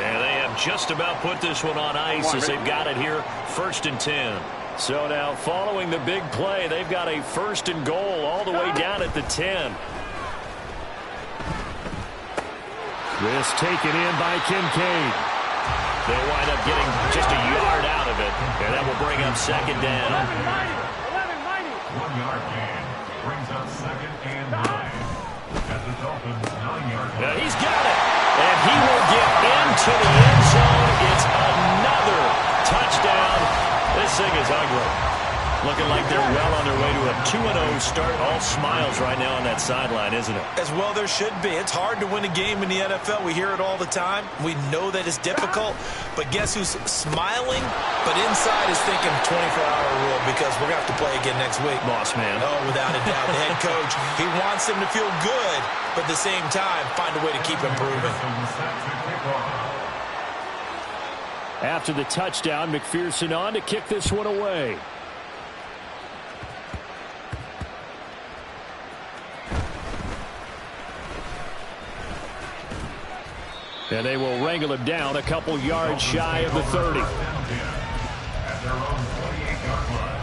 And they have just about put this one on ice as they've got it here, 1st and 10. So now following the big play, they've got a 1st and goal all the way down at the 10. This taken in by Kincaid. They'll wind up getting just a yard out of it, and that will bring up 2nd down. 1-yard gain brings up 2nd and 9. At the Dolphins' 9-yard line. He's got it, and he will get into the end zone. It's another touchdown. This thing is ugly. Looking like they're well on their way to a 2-0 start. All smiles right now on that sideline, isn't it? As well there should be. It's hard to win a game in the NFL. We hear it all the time. We know that it's difficult. But guess who's smiling? But inside is thinking 24-hour rule, because we're going to have to play again next week. Boss man. Oh, without a doubt. The head coach, he wants them to feel good, but at the same time, find a way to keep improving. After the touchdown, McPherson on to kick this one away. And they will wrangle him down a couple yards shy of the 30. At their own 28-yard line.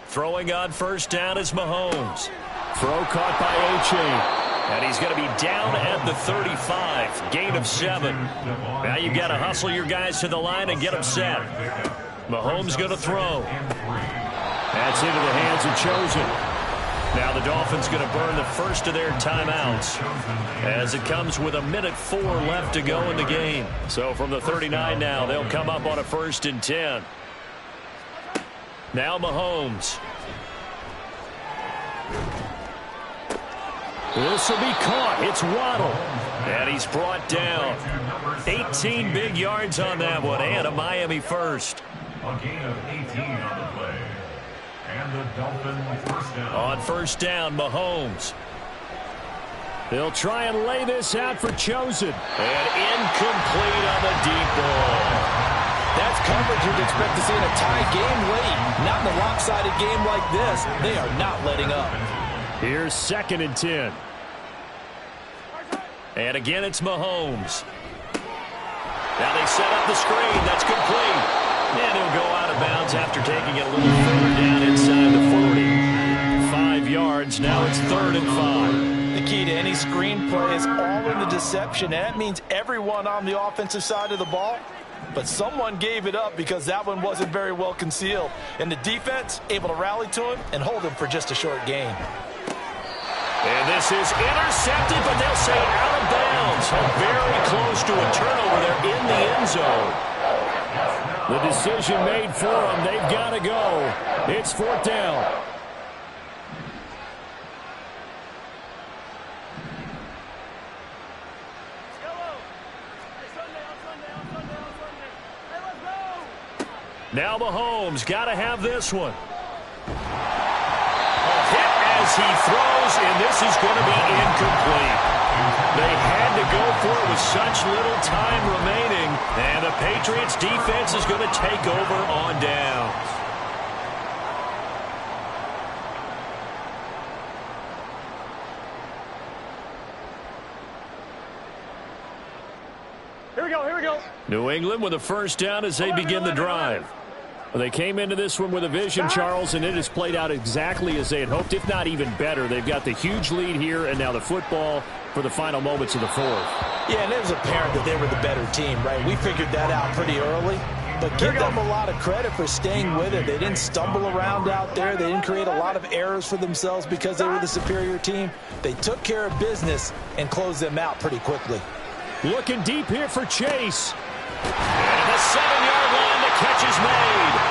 Throwing on 1st down is Mahomes. Throw caught by A-Chain. And he's going to be down at the 35. Gain of 7. Now you've got to hustle your guys to the line and get them set. Mahomes going to throw. That's into the hands of Chosen. Now the Dolphins going to burn the first of their timeouts as it comes with 1:04 left to go in the game. So from the 39 now, they'll come up on a 1st and 10. Now Mahomes. This will be caught. It's Waddle. And he's brought down. 18 big yards on that one, and a Miami first. A gain of 18 on the play. And the Dolphins 1st down. On 1st down, Mahomes. They'll try and lay this out for Chosen. And incomplete on the deep ball. That's coverage you'd expect to see in a tie game late. Not in a lopsided game like this. They are not letting up. Here's 2nd and 10. And again, it's Mahomes. Now they set up the screen. That's complete. And he'll go out of bounds after taking it a little further down inside the 40. 5 yards. Now it's 3rd and 5. The key to any screen play is all in the deception. And that means everyone on the offensive side of the ball. But someone gave it up because that one wasn't very well concealed. And the defense able to rally to him and hold him for just a short gain. And this is intercepted, but they'll say out of bounds. Very close to a turnover there in the end zone. The decision made for them. They've got to go. It's 4th down. Now Mahomes got to have this one. Hit as he throws, and this is going to be incomplete. They had to go for it with such little time remaining, and the Patriots defense is going to take over on downs. Here we go. New England with a first down as they begin the drive. Well, they came into this one with a vision, Charles, and it has played out exactly as they had hoped, if not even better. They've got the huge lead here, and now the football for the final moments of the fourth. Yeah, and it was apparent that they were the better team, right? We figured that out pretty early. But give them a lot of credit for staying with it. They didn't stumble around out there. They didn't create a lot of errors for themselves because they were the superior team. They took care of business and closed them out pretty quickly. Looking deep here for Chase. And the 7-yard line, the catch is made.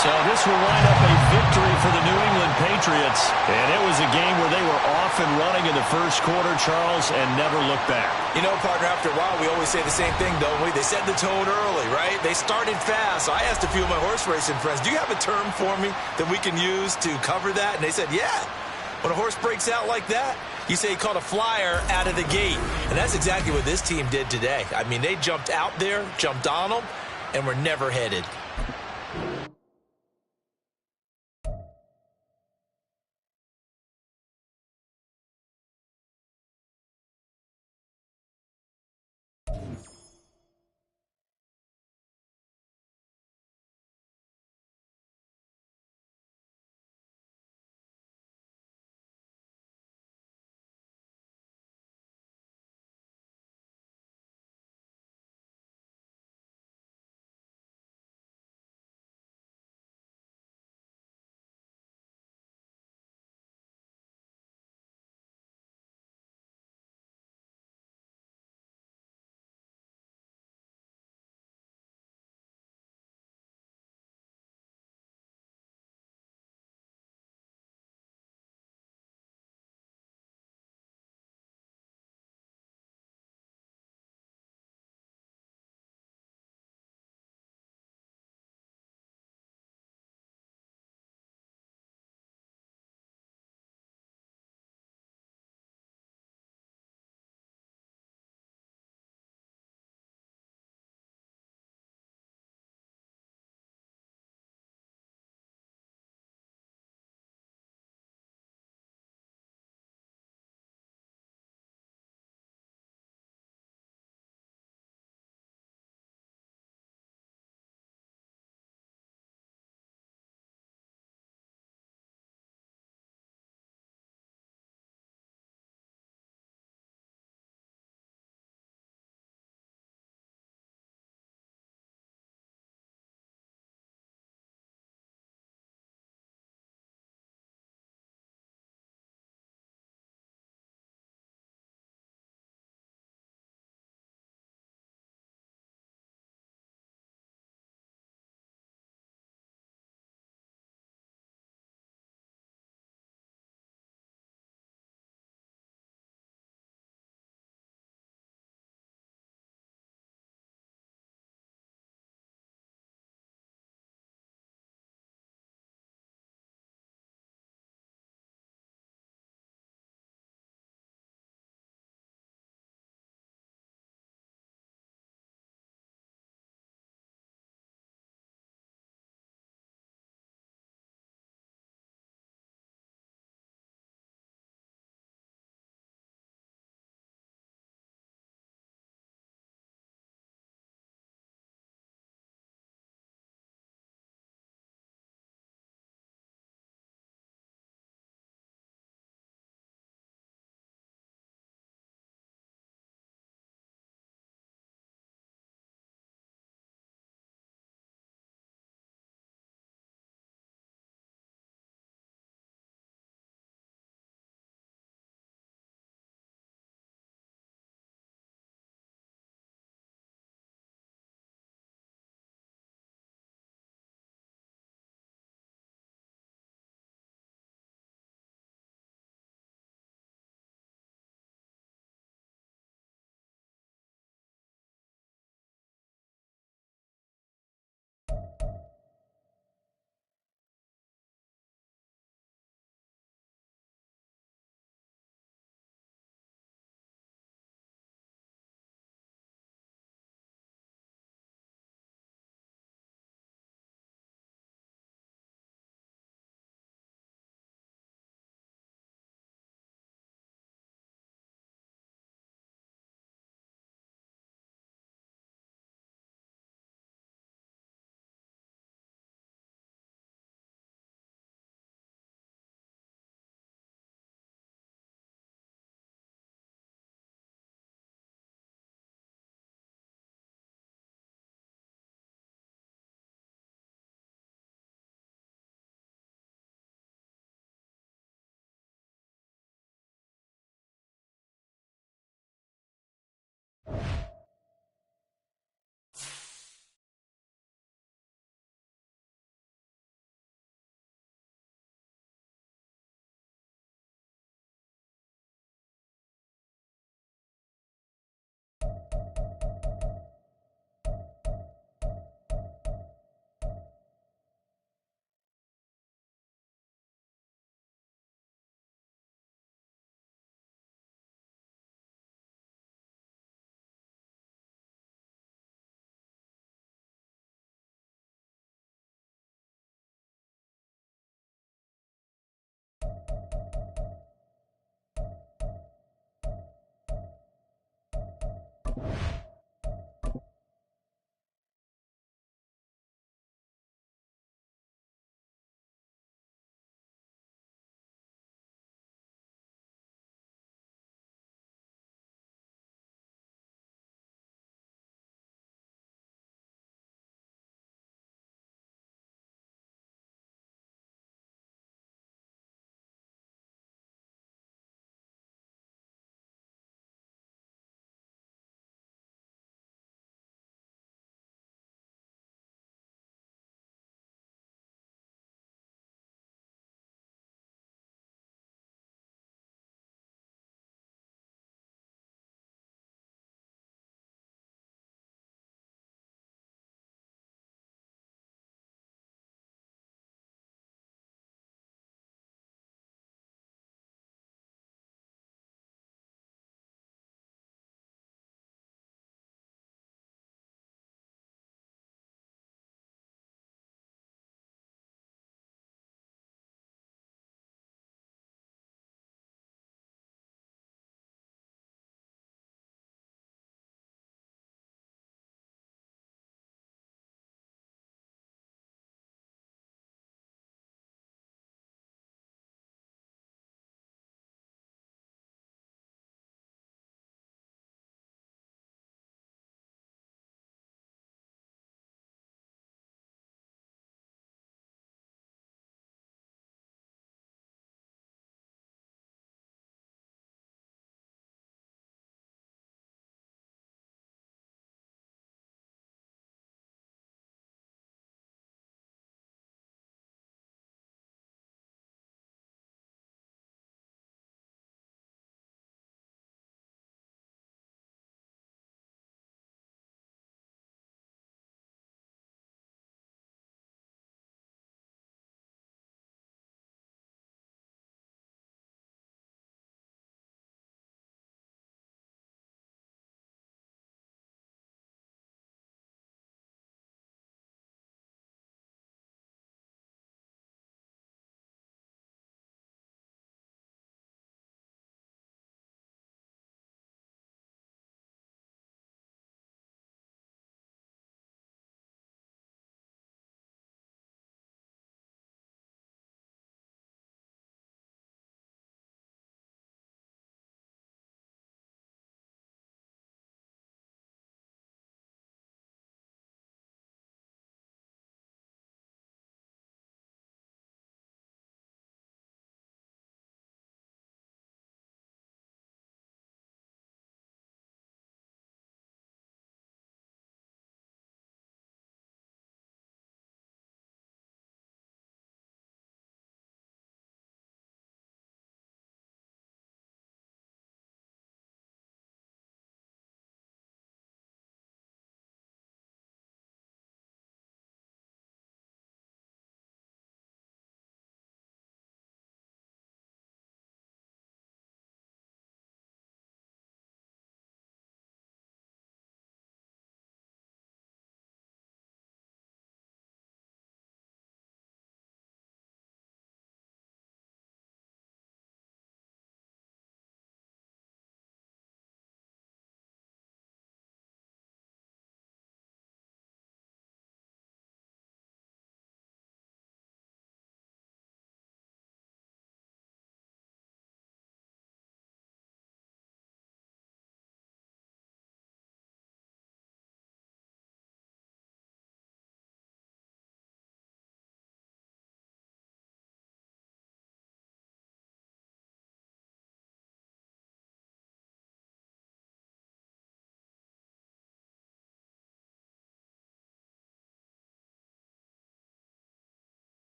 So this will wind up a victory for the New England Patriots. And it was a game where they were off and running in the first quarter, Charles, and never looked back. You know, partner, after a while, we always say the same thing, don't we? They set the tone early, right? They started fast. So I asked a few of my horse racing friends, do you have a term for me that we can use to cover that? And they said, yeah. When a horse breaks out like that, you say he caught a flyer out of the gate. And that's exactly what this team did today. I mean, they jumped out there, jumped on them, and were never headed.